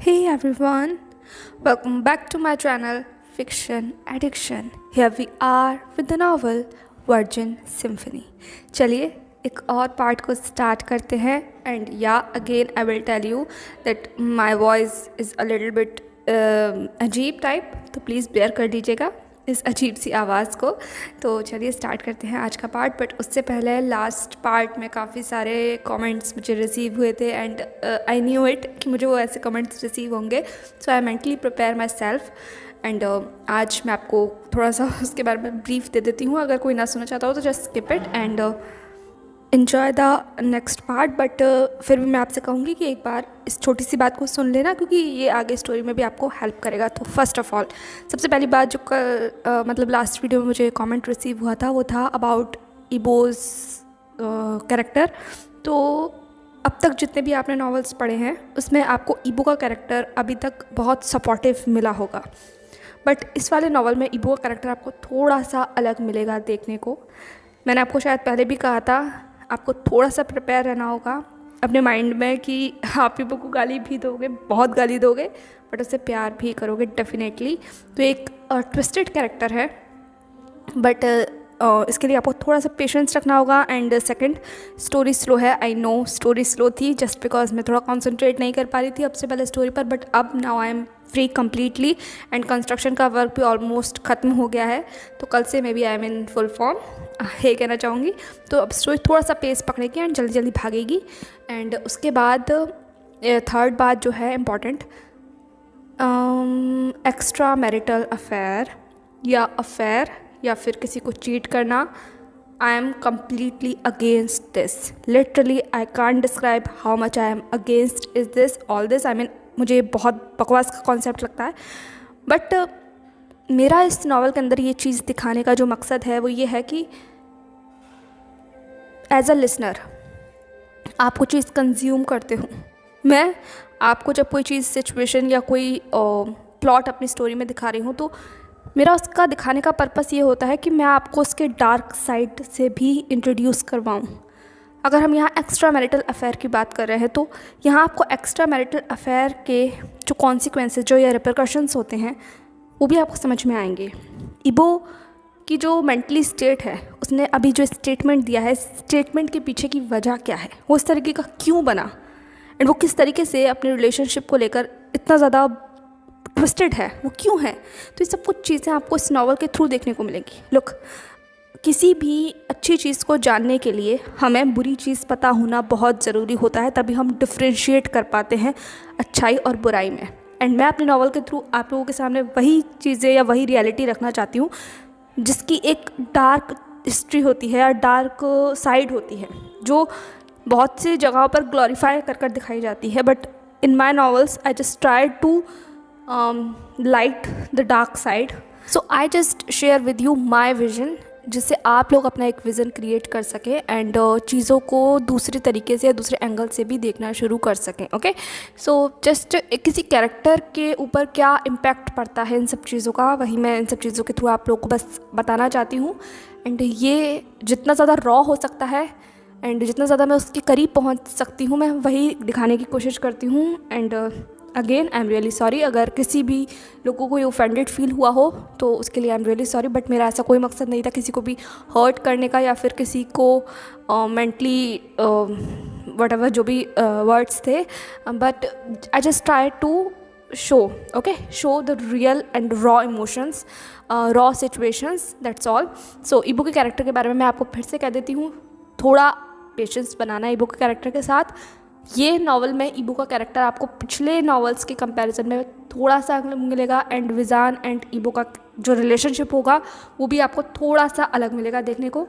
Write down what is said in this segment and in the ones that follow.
Hey everyone, welcome back to my channel Fiction Addiction. Here we are with the novel Virgin Symphony. चलिए एक और part को start करते हैं and या again I will tell you that my voice is a little bit अजीब type, तो please bear कर दीजिएगा इस अजीब सी आवाज़ को। तो चलिए स्टार्ट करते हैं आज का पार्ट। बट उससे पहले लास्ट पार्ट में काफ़ी सारे कमेंट्स मुझे रिसीव हुए थे एंड आई न्यू इट कि मुझे वो ऐसे कमेंट्स रिसीव होंगे, so I mentally prepare myself and आज मैं आपको थोड़ा सा उसके बारे में ब्रीफ दे देती हूँ। अगर कोई ना सुनना चाहता हो तो just skip it and enjoy the next part. But फिर भी मैं आपसे कहूँगी कि एक बार इस छोटी सी बात को सुन लेना, क्योंकि ये आगे स्टोरी में भी आपको हेल्प करेगा। तो फर्स्ट ऑफ ऑल सबसे पहली बात जो कल मतलब लास्ट वीडियो में मुझे कमेंट रिसीव हुआ था वो था अबाउट इबोज़ कैरेक्टर। तो अब तक जितने भी आपने नॉवेल्स पढ़े हैं उसमें आपको इबो का कैरेक्टर अभी तक बहुत सपोर्टिव मिला होगा, बट इस वाले नॉवल में इबो का कैरेक्टर आपको थोड़ा सा अलग मिलेगा देखने को। मैंने आपको शायद पहले भी कहा था, आपको थोड़ा सा प्रिपेयर रहना होगा अपने माइंड में कि आप इबो को गाली भी दोगे, बहुत गाली दोगे, बट उससे प्यार भी करोगे डेफिनेटली। तो एक ट्विस्टेड कैरेक्टर है, बट इसके लिए आपको थोड़ा सा पेशेंस रखना होगा। एंड सेकंड, स्टोरी स्लो है। आई नो स्टोरी स्लो थी जस्ट बिकॉज मैं थोड़ा कॉन्सेंट्रेट नहीं कर पा रही थी अब से पहले स्टोरी पर, बट अब now I am free completely and construction का वर्क भी ऑलमोस्ट ख़त्म हो गया है। तो कल से maybe I am in full form, ये कहना चाहूँगी। तो अब स्टोरी थोड़ा सा पेस पकड़ेगी एंड जल्दी जल्दी भागेगी। एंड उसके बाद थर्ड बात जो है इम्पॉर्टेंट, एक्स्ट्रा मैरिटल अफेयर या फिर किसी को चीट करना, I am completely against this. Literally I can't describe how much I am against is this all this. I mean मुझे बहुत बकवास का कॉन्सेप्ट लगता है, बट मेरा इस नावल के अंदर ये चीज़ दिखाने का जो मकसद है वो ये है कि एज अ लिसनर आप कोई चीज़ कंज्यूम करते हो। मैं आपको जब कोई चीज़ सिचुएशन या कोई प्लॉट अपनी स्टोरी में दिखा रही हूँ तो मेरा उसका दिखाने का पर्पस ये होता है कि मैं आपको उसके डार्क साइड से भी इंट्रोड्यूस करवाऊँ। अगर हम यहाँ एक्स्ट्रा मैरिटल अफेयर की बात कर रहे हैं तो यहाँ आपको एक्स्ट्रा मैरिटल अफेयर के जो कॉन्सिक्वेंसेस जो या रिपरकशंस होते हैं वो भी आपको समझ में आएंगे। इबो की जो मेंटली स्टेट है, उसने अभी जो स्टेटमेंट दिया है, स्टेटमेंट के पीछे की वजह क्या है, वो इस तरीके का क्यों बना एंड वो किस तरीके से अपने रिलेशनशिप को लेकर इतना ज़्यादा ट्विस्टेड है, वो क्यों है। तो ये सब कुछ चीज़ें आपको इस नावल के थ्रू देखने को मिलेंगी। लुक, किसी भी अच्छी चीज़ को जानने के लिए हमें बुरी चीज़ पता होना बहुत ज़रूरी होता है, तभी हम डिफ्रेंशिएट कर पाते हैं अच्छाई और बुराई में। एंड मैं अपने नावल के थ्रू आप लोगों के सामने वही चीज़ें या वही रियलिटी रखना चाहती हूँ जिसकी एक डार्क हिस्ट्री होती है या डार्क साइड होती है, जो बहुत सी जगहों पर ग्लोरीफाई कर दिखाई जाती है। But in my novels I just try to light the dark side, so I just share with you my vision, जिससे आप लोग अपना एक विज़न क्रिएट कर सकें एंड चीज़ों को दूसरे तरीके से या दूसरे एंगल से भी देखना शुरू कर सकें। ओके, सो जस्ट किसी कैरेक्टर के ऊपर क्या इम्पैक्ट पड़ता है इन सब चीज़ों का, वही मैं इन सब चीज़ों के थ्रू आप लोगों को बस बताना चाहती हूँ। एंड ये जितना ज़्यादा रॉ हो सकता है एंड जितना ज़्यादा मैं उसके करीब पहुँच सकती हूँ मैं वही दिखाने की कोशिश करती हूँ। And again I am really sorry अगर किसी भी लोगों को कोई ऑफेंडेड फील हुआ हो तो उसके लिए आई एम रियली सॉरी, बट मेरा ऐसा कोई मकसद नहीं था किसी को भी हर्ट करने का या फिर किसी को मेंटली वट एवर जो भी वर्ड्स थे, but I just try to show the real and raw emotions, raw situations, that's all. So इबो के कैरेक्टर के बारे में मैं आपको फिर से कह देती हूँ, थोड़ा पेशेंस बनाना इबो के कैरेक्टर के साथ। ये नावल में इबो का कैरेक्टर आपको पिछले नावल्स के कंपैरिजन में थोड़ा सा अलग मिलेगा एंड विजान एंड इबो का जो रिलेशनशिप होगा वो भी आपको थोड़ा सा अलग मिलेगा देखने को।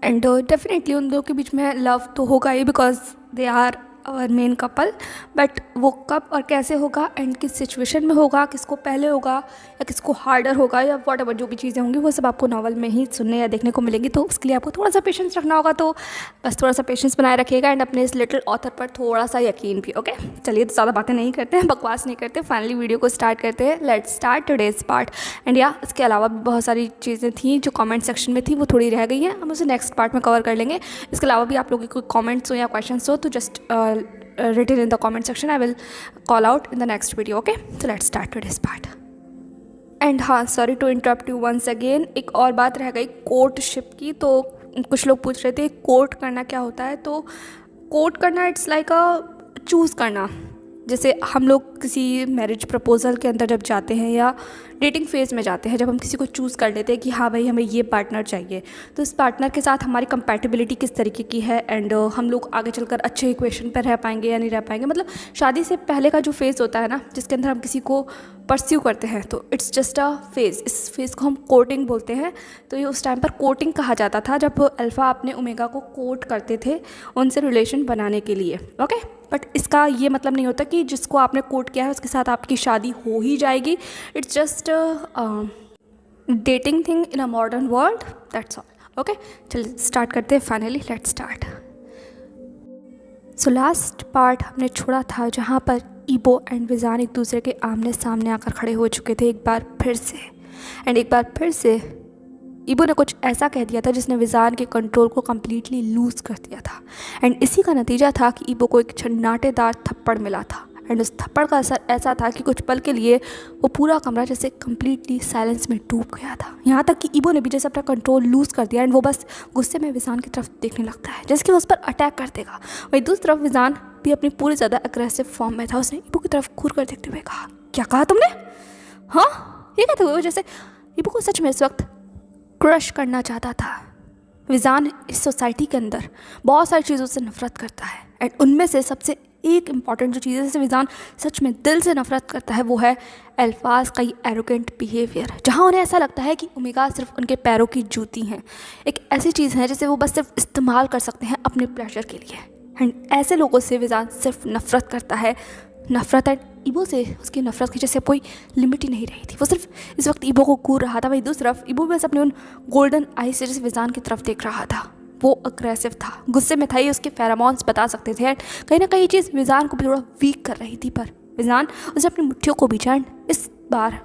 एंड डेफिनेटली उन दोनों के बीच में लव तो होगा ही because they are our main couple, but वो कब और कैसे होगा एंड किस सिचुएशन में होगा, किसको पहले होगा या किसको हार्डर होगा या वॉट एवर जो भी चीज़ें होंगी वो सब आपको नावल में ही सुनने या देखने को मिलेंगी। तो उसके लिए आपको थोड़ा सा पेशेंस रखना होगा, तो बस थोड़ा सा पेशेंस बनाए रखिएगा एंड अपने इस लिटिल ऑथर पर थोड़ा सा यकीन भी। ओके, चलिए तो ज़्यादा बातें नहीं करते हैं, बकवास नहीं करते, फाइनली वीडियो को स्टार्ट करते हैं। Let's start today's part. And या इसके अलावा भी बहुत सारी चीज़ें थी जो कमेंट सेक्शन में थी, वो थोड़ी रह गई हैं, हम उसे नेक्स्ट पार्ट में कवर कर लेंगे। इसके अलावा भी आप लोगों के कोई कमेंट्स हो या क्वेश्चन हो तो just written in the comment section. I will call out in the next video. Okay, so let's start today's part. And हाँ, sorry to interrupt you once again, एक और बात रह गई कोर्टशिप की। तो कुछ लोग पूछ रहे थे कोर्ट करना क्या होता है। तो कोर्ट करना इट्स लाइक अ चूज़ करना। जैसे हम लोग किसी मैरिज प्रपोजल के अंदर जब जाते हैं या डेटिंग फेज़ में जाते हैं, जब हम किसी को चूज़ कर लेते हैं कि हाँ भाई हमें ये पार्टनर चाहिए, तो इस पार्टनर के साथ हमारी कंपैटिबिलिटी किस तरीके की है एंड हम लोग आगे चलकर अच्छे इक्वेशन पर रह पाएंगे या नहीं रह पाएंगे। मतलब शादी से पहले का जो फेज़ होता है ना, जिसके अंदर हम किसी को परस्यू करते हैं, तो इट्स जस्ट अ फेज़। इस फेज़ को हम कोर्टिंग बोलते हैं। तो ये उस टाइम पर कोर्टिंग कहा जाता था, जब अल्फ़ा अपने ओमेगा को कोर्ट करते थे उनसे रिलेशन बनाने के लिए। ओके, बट इसका ये मतलब नहीं होता कि जिसको आपने कोर्ट किया है उसके साथ आपकी शादी हो ही जाएगी। It's just dating thing in a modern world, that's all. Okay, चलिए स्टार्ट करते हैं। Finally let's start. So last part हमने छोड़ा था जहाँ पर ईबो एंड विजान एक दूसरे के आमने सामने आकर खड़े हो चुके थे एक बार फिर से। एंड एक बार फिर से ईबो ने कुछ ऐसा कह दिया था जिसने विजान के कंट्रोल को कम्प्लीटली लूज़ कर दिया था। एंड इसी का नतीजा था कि ईबो को एक छन्नाटेदार थप्पड़ मिला था। एंड उस थप्पड़ का असर ऐसा था कि कुछ पल के लिए वो पूरा कमरा जैसे कम्प्लीटली साइलेंस में डूब गया था। यहाँ तक कि ईबो ने भी जैसे अपना कंट्रोल लूज़ कर दिया एंड वो बस गुस्से में विजान की तरफ देखने लगता है जैसे कि वो उस पर अटैक कर देगा। वहीं दूसरी तरफ विजान भी अपनी पूरी ज़्यादा अग्रेसिव फॉर्म में था। उसने ईबो की तरफ घूर कर देखते हुए कहा, क्या कहा तुमने? हाँ, ये कहते हुए जैसे ईबो को सच में इस वक्त क्रश करना चाहता था। विजान इस सोसाइटी के अंदर बहुत सारी चीज़ों से नफरत करता है एंड उनमें से सबसे एक इम्पॉर्टेंट जो चीज़ है जिससे विजान सच में दिल से नफरत करता है वो है अल्फाज का ये एरोगेंट बिहेवियर, जहाँ उन्हें ऐसा लगता है कि ओमेगा सिर्फ उनके पैरों की जूती हैं, एक ऐसी चीज़ है जिसे वो बस सिर्फ इस्तेमाल कर सकते हैं अपने प्लेजर के लिए। एंड ऐसे लोगों से विजान सिर्फ नफरत करता है। नफरत एंड ईबो से उसकी नफरत की जैसे कोई लिमिट ही नहीं रही थी। वो सिर्फ इस वक्त ईबो को घूर रहा था। वहीं दूसरी तरफ ईबो बस अपने उन गोल्डन आई से जैसे विजान की तरफ देख रहा था। वो अग्रेसिव था, गुस्से में था, ये उसके फेरोमोन्स बता सकते थे। एंड कहीं ना कहीं ये चीज़ विजान को भी थोड़ा वीक कर रही थी, पर विजान उसे अपनी मुट्ठियों को बीचा। एंड इस बार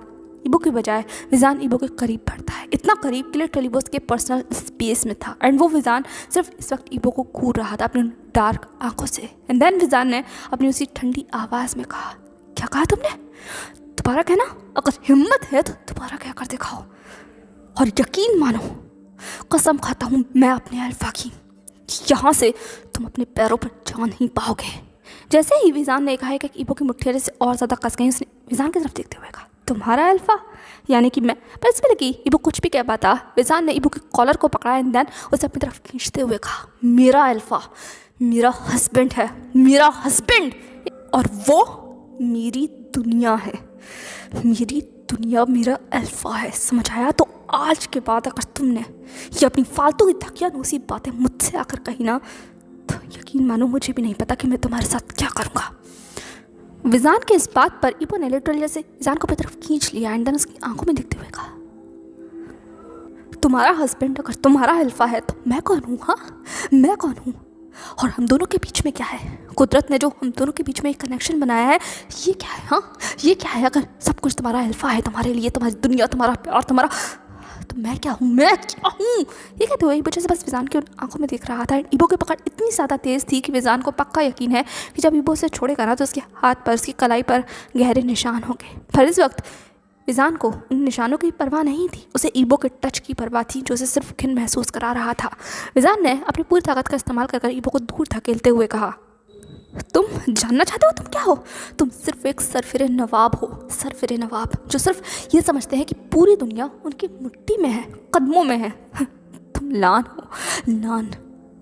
ईबो की बजाय विजान ईबो के करीब बढ़ता है, इतना करीब कि लिटरली वो उसके पर्सनल स्पेस में था। एंड वो विजान सिर्फ इस वक्त ईबो को घूर रहा था अपनी डार्क आंखों से। एंड देन विजान ने अपनी उसी ठंडी आवाज़ में कहा, क्या कहा तुमने? दोबारा कहना, अगर हिम्मत है तो दोबारा कह कर दिखाओ और यकीन मानो, कसम खाता हूँ मैं अपने अल्फा की, यहाँ से तुम अपने पैरों पर जा नहीं पाओगे। जैसे ही विजान ने कहा कि ईबो की मुट्ठियाँ जैसे और ज़्यादा कस गई, उसने विजान की तरफ देखते हुए कहा, तुम्हारा अल्फा यानी कि मैं। पर इसमें लगी ईबो कुछ भी कह पाता। विजान ने ईबो के कॉलर को पकड़ा एंड देन उसे अपनी तरफ खींचते हुए कहा, मेरा अल्फा मेरा हस्बैंड है, मेरा हस्बैंड, और वो मेरी दुनिया है, मेरी दुनिया मेरा अल्फा है, समझ आया? तो आज के बाद अगर तुमने ये अपनी फालतू की धकियानूसी बातें मुझसे आकर कही ना, तो यकीन मानो मुझे भी नहीं पता कि मैं तुम्हारे साथ क्या करूँगा। विजान के इस बात पर ईबो ने लिटरली जैसे विजान को अपनी तरफ खींच लिया एंड देन उसकी आंखों में देखते हुए कहा, तुम्हारा हस्बैंड अगर तुम्हारा अल्फा है तो मैं कौन हूँ? हाँ, मैं कौन हूँ? और हम दोनों के बीच में क्या है? कुदरत ने जो हम दोनों के बीच में एक कनेक्शन बनाया है, ये क्या है? हाँ, ये क्या है? अगर सब कुछ तुम्हारा अल्फा है, तुम्हारे लिए तुम्हारी दुनिया, तुम्हारा प्यार, तुम्हारा, तो मैं क्या हूँ? मैं क्या हूँ? ये कहते हुए ईबो जैसे बस विजान की उन आंखों में देख रहा था। ईबो की पकड़ इतनी ज़्यादा तेज़ थी कि विजान को पक्का यकीन है कि जब ईबो उसे छोड़ेगा ना तो उसके हाथ पर, उसकी कलाई पर गहरे निशान होंगे। पर इस वक्त विजान को उन निशानों की परवाह नहीं थी, उसे ईबो के टच की परवाह थी जो उसे सिर्फ घिन महसूस करा रहा था। विजान ने अपनी पूरी ताकत का इस्तेमाल कर ईबो को दूर धकेलते हुए कहा, तुम जानना चाहते हो तुम क्या हो? तुम सिर्फ एक सरफिरे नवाब हो, सरफिरे नवाब जो सिर्फ ये समझते हैं कि पूरी दुनिया उनकी मुट्ठी में है, कदमों में है। तुम लान हो, लान।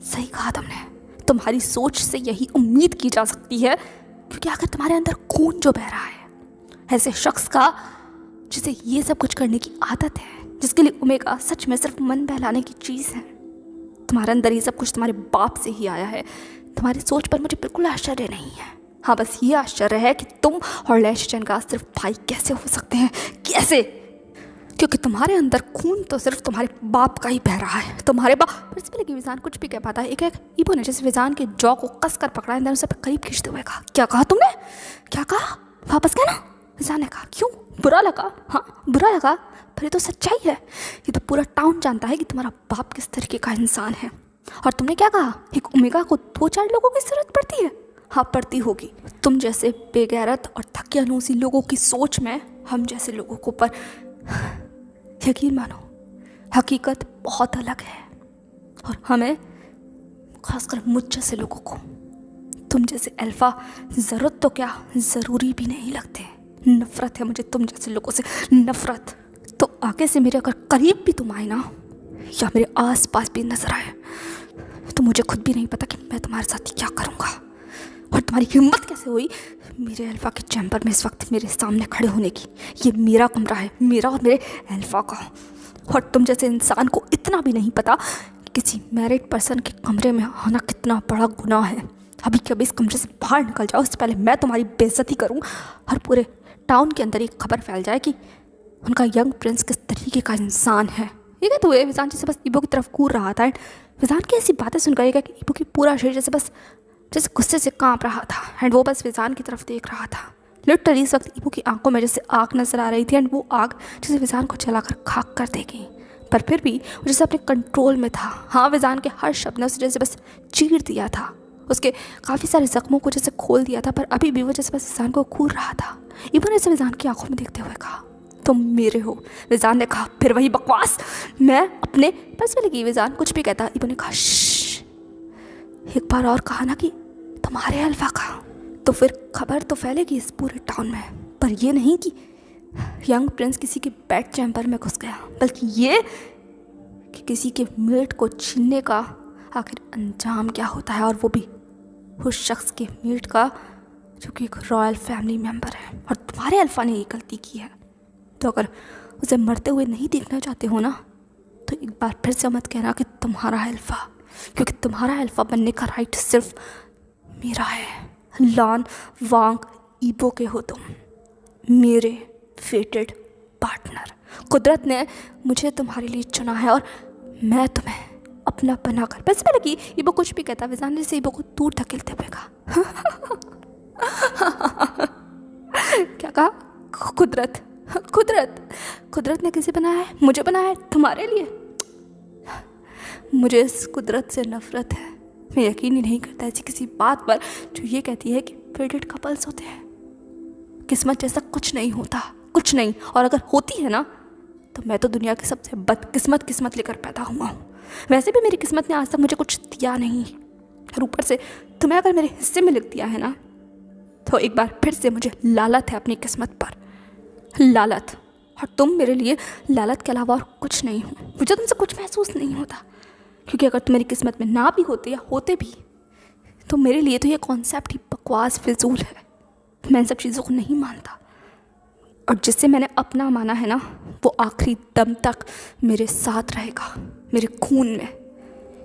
सही कहा तुमने। तुम्हारी सोच से यही उम्मीद की जा सकती है, क्योंकि अगर तुम्हारे अंदर खून जो बह रहा है ऐसे शख्स का जिसे ये सब कुछ करने की आदत है, जिसके लिए ओमेगा सच में सिर्फ मन बहलाने की चीज़ है, तुम्हारे अंदर ये सब कुछ तुम्हारे बाप से ही आया है। तुम्हारी सोच पर मुझे बिल्कुल आश्चर्य नहीं है। हाँ, बस ये आश्चर्य है कि तुम और लैशचन का सिर्फ भाई कैसे हो सकते हैं, कैसे? क्योंकि तुम्हारे अंदर खून तो सिर्फ तुम्हारे बाप का ही बह रहा है, तुम्हारे बाप। पर इसमें लगी विजान कुछ भी कह पाता है। एक ईबो ने जैसे विजान के जॉ को कस कर पकड़ा, अंदर उसे करीब खींचते हुए कहा, क्या कहा तुमने? क्या कहा? वापस कहना। विजान ने कहा, क्यों बुरा लगा? हाँ, बुरा लगा, पर ये तो सच्चाई है। ये तो पूरा टाउन जानता है कि तुम्हारा बाप किस तरीके का इंसान है। और तुमने क्या कहा? एक ओमेगा को 2-4 लोगों की ज़रूरत पड़ती है? हाँ पड़ती होगी। तुम जैसे बेगैरत और थकियानूसी लोगों की सोच में हम जैसे लोगों को, पर यकीन मानो हकीकत बहुत अलग है। और हमें, खासकर मुझ जैसे लोगों को, तुम जैसे अल्फा ज़रूरत तो क्या, ज़रूरी भी नहीं लगते। नफ़रत है मुझे तुम जैसे लोगों से, नफ़रत। तो आगे से मेरे अगर करीब भी तुम आए ना, या मेरे आस पास भी नजर आए, तो मुझे खुद भी नहीं पता कि मैं तुम्हारे साथ क्या करूँगा। और तुम्हारी हिम्मत कैसे हुई मेरे अल्फा के चैम्बर में इस वक्त मेरे सामने खड़े होने की। ये मेरा कमरा है, मेरा और मेरे अल्फा का। और तुम जैसे इंसान को इतना भी नहीं पता कि किसी मैरिड पर्सन के कमरे में आना कितना बड़ा गुनाह है। अभी कभी इस कमरे से बाहर निकल जाओ, उससे पहले मैं तुम्हारी बेइज्जती करूं और पूरे टाउन के अंदर एक खबर फैल जाए कि उनका यंग प्रिंस किस तरीके का इंसान है। ये कहते हुए विजान जैसे बस ईबो की तरफ कूद रहा था। एंड विजान की ऐसी बातें सुन कर कि ईबो की पूरा शरीर जैसे गुस्से से कांप रहा था। एंड वो बस विजान की तरफ देख रहा था। लिटरली इस वक्त ईबो की आंखों में जैसे आग नजर आ रही थी। एंड वो आग जैसे विजान को जलाकर खाक कर देगी, पर फिर भी वो जैसे अपने कंट्रोल में था। हाँ, विजान के हर शब्द ने उसे जैसे बस चीर दिया था, उसके काफ़ी सारे जख्मों को जैसे खोल दिया था, पर अभी भी वो जैसे बस विजान को घूर रहा था। ईबो ने इसे विजान की आंखों में देखते हुए कहा, तुम मेरे हो। विजान ने कहा, फिर वही बकवास, मैं अपने बस में लगी। विजान कुछ भी कहता, ईबो ने कहा, श्श्श, एक बार और कहा ना कि तुम्हारे अल्फा का, तो फिर खबर तो फैलेगी इस पूरे टाउन में। पर ये नहीं कि यंग प्रिंस किसी के बेड चैम्बर में घुस गया, बल्कि ये कि किसी के मेट को छीनने का आखिर अंजाम क्या होता है, और वो भी उस शख्स के मेट का जो कि एक रॉयल फैमिली मेम्बर है। और तुम्हारे अल्फा ने ये गलती की है, तो अगर उसे मरते हुए नहीं देखना चाहते हो ना, तो एक बार फिर से मत कहना कि तुम्हारा अल्फा, क्योंकि तुम्हारा अल्फा बनने का राइट सिर्फ मेरा है। लान वांग ईबो के हो तुम, मेरे फेटेड पार्टनर। कुदरत ने मुझे तुम्हारे लिए चुना है और मैं तुम्हें अपना बनाकर। बस पहले कि ईबो कुछ भी कहता, विजान ने से ईबो को दूर धकेलते हुए कहा, क्या कहा? कुदरत कुदरत कुदरत ने किसे बनाया है? मुझे बनाया है तुम्हारे लिए। मुझे इस कुदरत से नफरत है। मैं यकीन ही नहीं करता ऐसी किसी बात पर जो ये कहती है कि फेटेड कपल्स होते हैं। किस्मत जैसा कुछ नहीं होता, कुछ नहीं। और अगर होती है ना, तो मैं तो दुनिया की सबसे बदकिस्मत किस्मत लेकर पैदा हुआ हूँ। वैसे भी मेरी किस्मत ने आज तक मुझे कुछ दिया नहीं, और ऊपर से तुम्हें अगर मेरे हिस्से में लिख दिया है ना, तो एक बार फिर से मुझे लालत है अपनी किस्मत पर, लालत। और तुम मेरे लिए लालत के अलावा और कुछ नहीं हो। मुझे तुमसे कुछ महसूस नहीं होता, क्योंकि अगर तुम मेरी किस्मत में ना भी होते या होते भी, तो मेरे लिए तो ये कॉन्सेप्ट ही बकवास फिजूल है। मैं इन सब चीज़ों को नहीं मानता, और जिससे मैंने अपना माना है ना, वो आखिरी दम तक मेरे साथ रहेगा, मेरे खून में।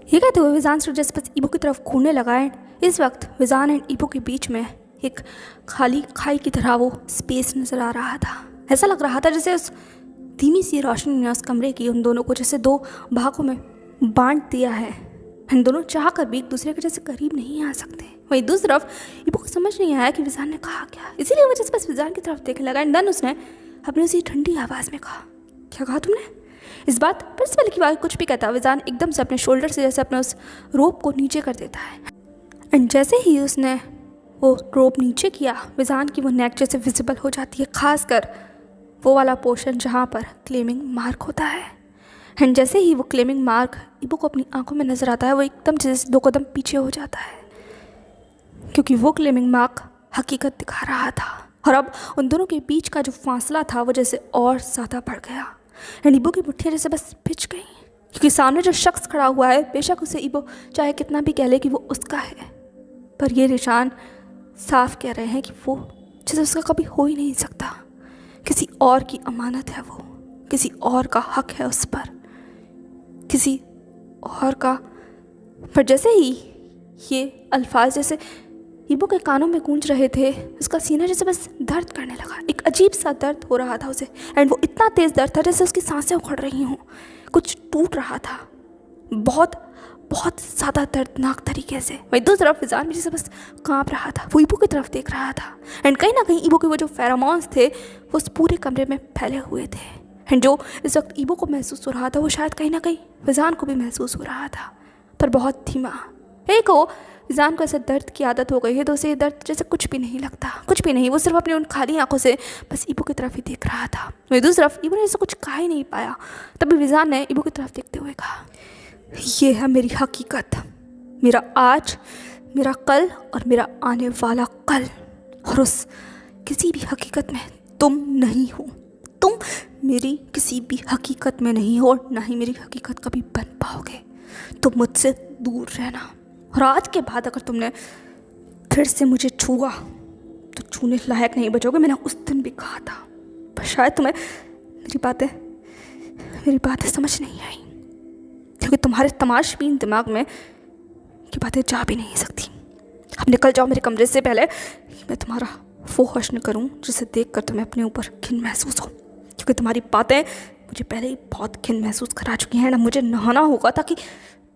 ये कहते हुए विजान से जैसे बस ईबो की तरफ घूरने लगा। एंड इस वक्त विजान एंड ईबो के बीच में एक खाली खाई की तरह वो स्पेस नज़र आ रहा था। ऐसा लग रहा था जैसे उस धीमी सी रोशनी ने उस कमरे की उन दोनों को जैसे दो भागों में बांट दिया है। इन दोनों चाह कर भी एक दूसरे के जैसे करीब नहीं आ सकते। वहीं दूसरी तरफ ईबो को समझ नहीं आया कि विजान ने कहा क्या, इसीलिए वो जैसे बस विजान की तरफ देखने लगा। एंड देन उसने अपनी उसी ठंडी आवाज़ में कहा, क्या कहा तुमने? इस बात पर से पहले की बात कुछ भी कहता, विजान एकदम से अपने शोल्डर से जैसे अपने उस रोप को नीचे कर देता है। एंड जैसे ही उसने वो रोप नीचे किया, विजान की वो नेक जैसे विजिबल हो जाती है, खासकर वो वाला पोर्शन जहाँ पर क्लेमिंग मार्क होता है। एंड जैसे ही वो क्लेमिंग मार्क ईबो को अपनी आंखों में नज़र आता है, वो एकदम जैसे 2 कदम पीछे हो जाता है, क्योंकि वो क्लेमिंग मार्क हकीकत दिखा रहा था। और अब उन दोनों के बीच का जो फासला था वो जैसे और ज़्यादा बढ़ गया। एंड ईबो की मुट्ठियाँ जैसे बस पिच गई, क्योंकि सामने जो शख्स खड़ा हुआ है, बेशक उसे ईबो चाहे कितना भी कह ले कि वो उसका है, पर ये निशान साफ कह रहे हैं कि वो जैसे उसका कभी हो ही नहीं सकता। किसी और की अमानत है वो, किसी और का हक है उस पर, किसी और का। पर जैसे ही ये अल्फाज जैसे ईबो के कानों में गूंज रहे थे, उसका सीना जैसे बस दर्द करने लगा। एक अजीब सा दर्द हो रहा था उसे। एंड वो इतना तेज़ दर्द था जैसे उसकी सांसें उखड़ रही हों, कुछ टूट रहा था, बहुत बहुत ज़्यादा दर्दनाक तरीके से। वहीं दूसरी तरफ विजान भी जैसे बस काँप रहा था, वो ईबो की तरफ देख रहा था। एंड कहीं ना कहीं ईबो के वो जो फेरोमोन्स थे वो उस पूरे कमरे में फैले हुए थे। एंड जो इस वक्त ईबो को महसूस हो रहा था, वो शायद कहीं ना कहीं विजान को भी महसूस हो रहा था, पर बहुत धीमा। एक वो विजान को ऐसे दर्द की आदत हो गई है तो उसे ये दर्द जैसे कुछ भी नहीं लगता, कुछ भी नहीं। वो सिर्फ अपनी उन खाली आंखों से बस ईबो की तरफ ही देख रहा था। वहीं दूसरी तरफ ईबो ने ऐसा कुछ कहा ही नहीं पाया। तभी विजान ने ईबो की तरफ देखते हुए कहा, ये है मेरी हकीकत, मेरा आज, मेरा कल और मेरा आने वाला कल। और उस किसी भी हकीकत में तुम नहीं हो। तुम मेरी किसी भी हकीकत में नहीं हो और ना ही मेरी हकीकत कभी बन पाओगे। तुम मुझसे दूर रहना। और आज के बाद अगर तुमने फिर से मुझे छुआ तो छूने लायक नहीं बचोगे। मैंने उस दिन भी कहा था, पर शायद तुम्हें मेरी बातें समझ नहीं आई, क्योंकि तुम्हारे तमाशबीन दिमाग में ये बातें जा भी नहीं सकती। अब निकल जाओ मेरे कमरे से पहले मैं तुम्हारा वो हश्र करूं जिसे देखकर तुम्हें अपने ऊपर घिन महसूस हो, क्योंकि तुम्हारी बातें मुझे पहले ही बहुत घिन महसूस करा चुकी हैं। ना मुझे नहाना होगा ताकि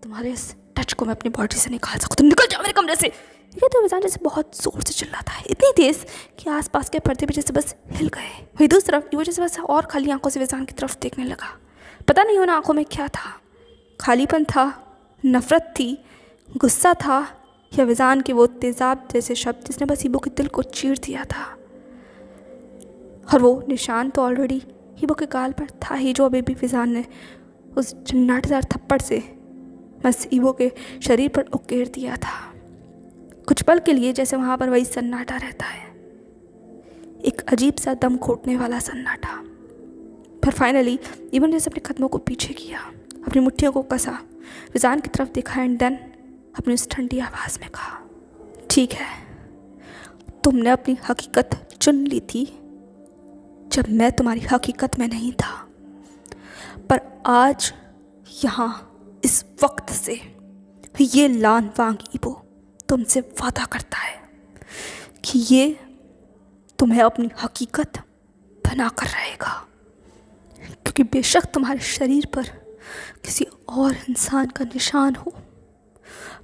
तुम्हारे इस टच को मैं अपनी बॉडी से निकाल सकूं। तुम निकल जाओ मेरे कमरे से। ये तो विजान जैसे बहुत ज़ोर से चिल्लाता है, इतनी तेज़ कि आसपास के पर्दे भी जैसे बस हिल गए। वही दूसरी तरफ वो जैसे बस और खाली आंखों से विजान की तरफ देखने लगा। पता नहीं उन आंखों में क्या था, खालीपन था, नफ़रत थी, गुस्सा था, या विजान के वो तेज़ाब जैसे शब्द जिसने बस ईबो के दिल को चीर दिया था। और वो निशान तो ऑलरेडी ईबो के गाल पर था ही, जो अभी भी विजान ने उस जन्नाटेदार थप्पड़ से बस ईबो के शरीर पर उकेर दिया था। कुछ पल के लिए जैसे वहाँ पर वही सन्नाटा रहता है, एक अजीब सा दम घोटने वाला सन्नाटा। फिर फाइनली ईबो ने जैसे अपने कदमों को पीछे किया, अपनी मुट्ठियों को कसा, विजान की तरफ देखा एंड देन अपनी उस ठंडी आवाज़ में कहा, ठीक है, तुमने अपनी हकीकत चुन ली थी जब मैं तुम्हारी हकीकत में नहीं था, पर आज यहाँ इस वक्त से ये लान वांग ईबो तुमसे वादा करता है कि ये तुम्हें अपनी हकीकत बना कर रहेगा, क्योंकि बेशक तुम्हारे शरीर पर किसी और इंसान का निशान हो,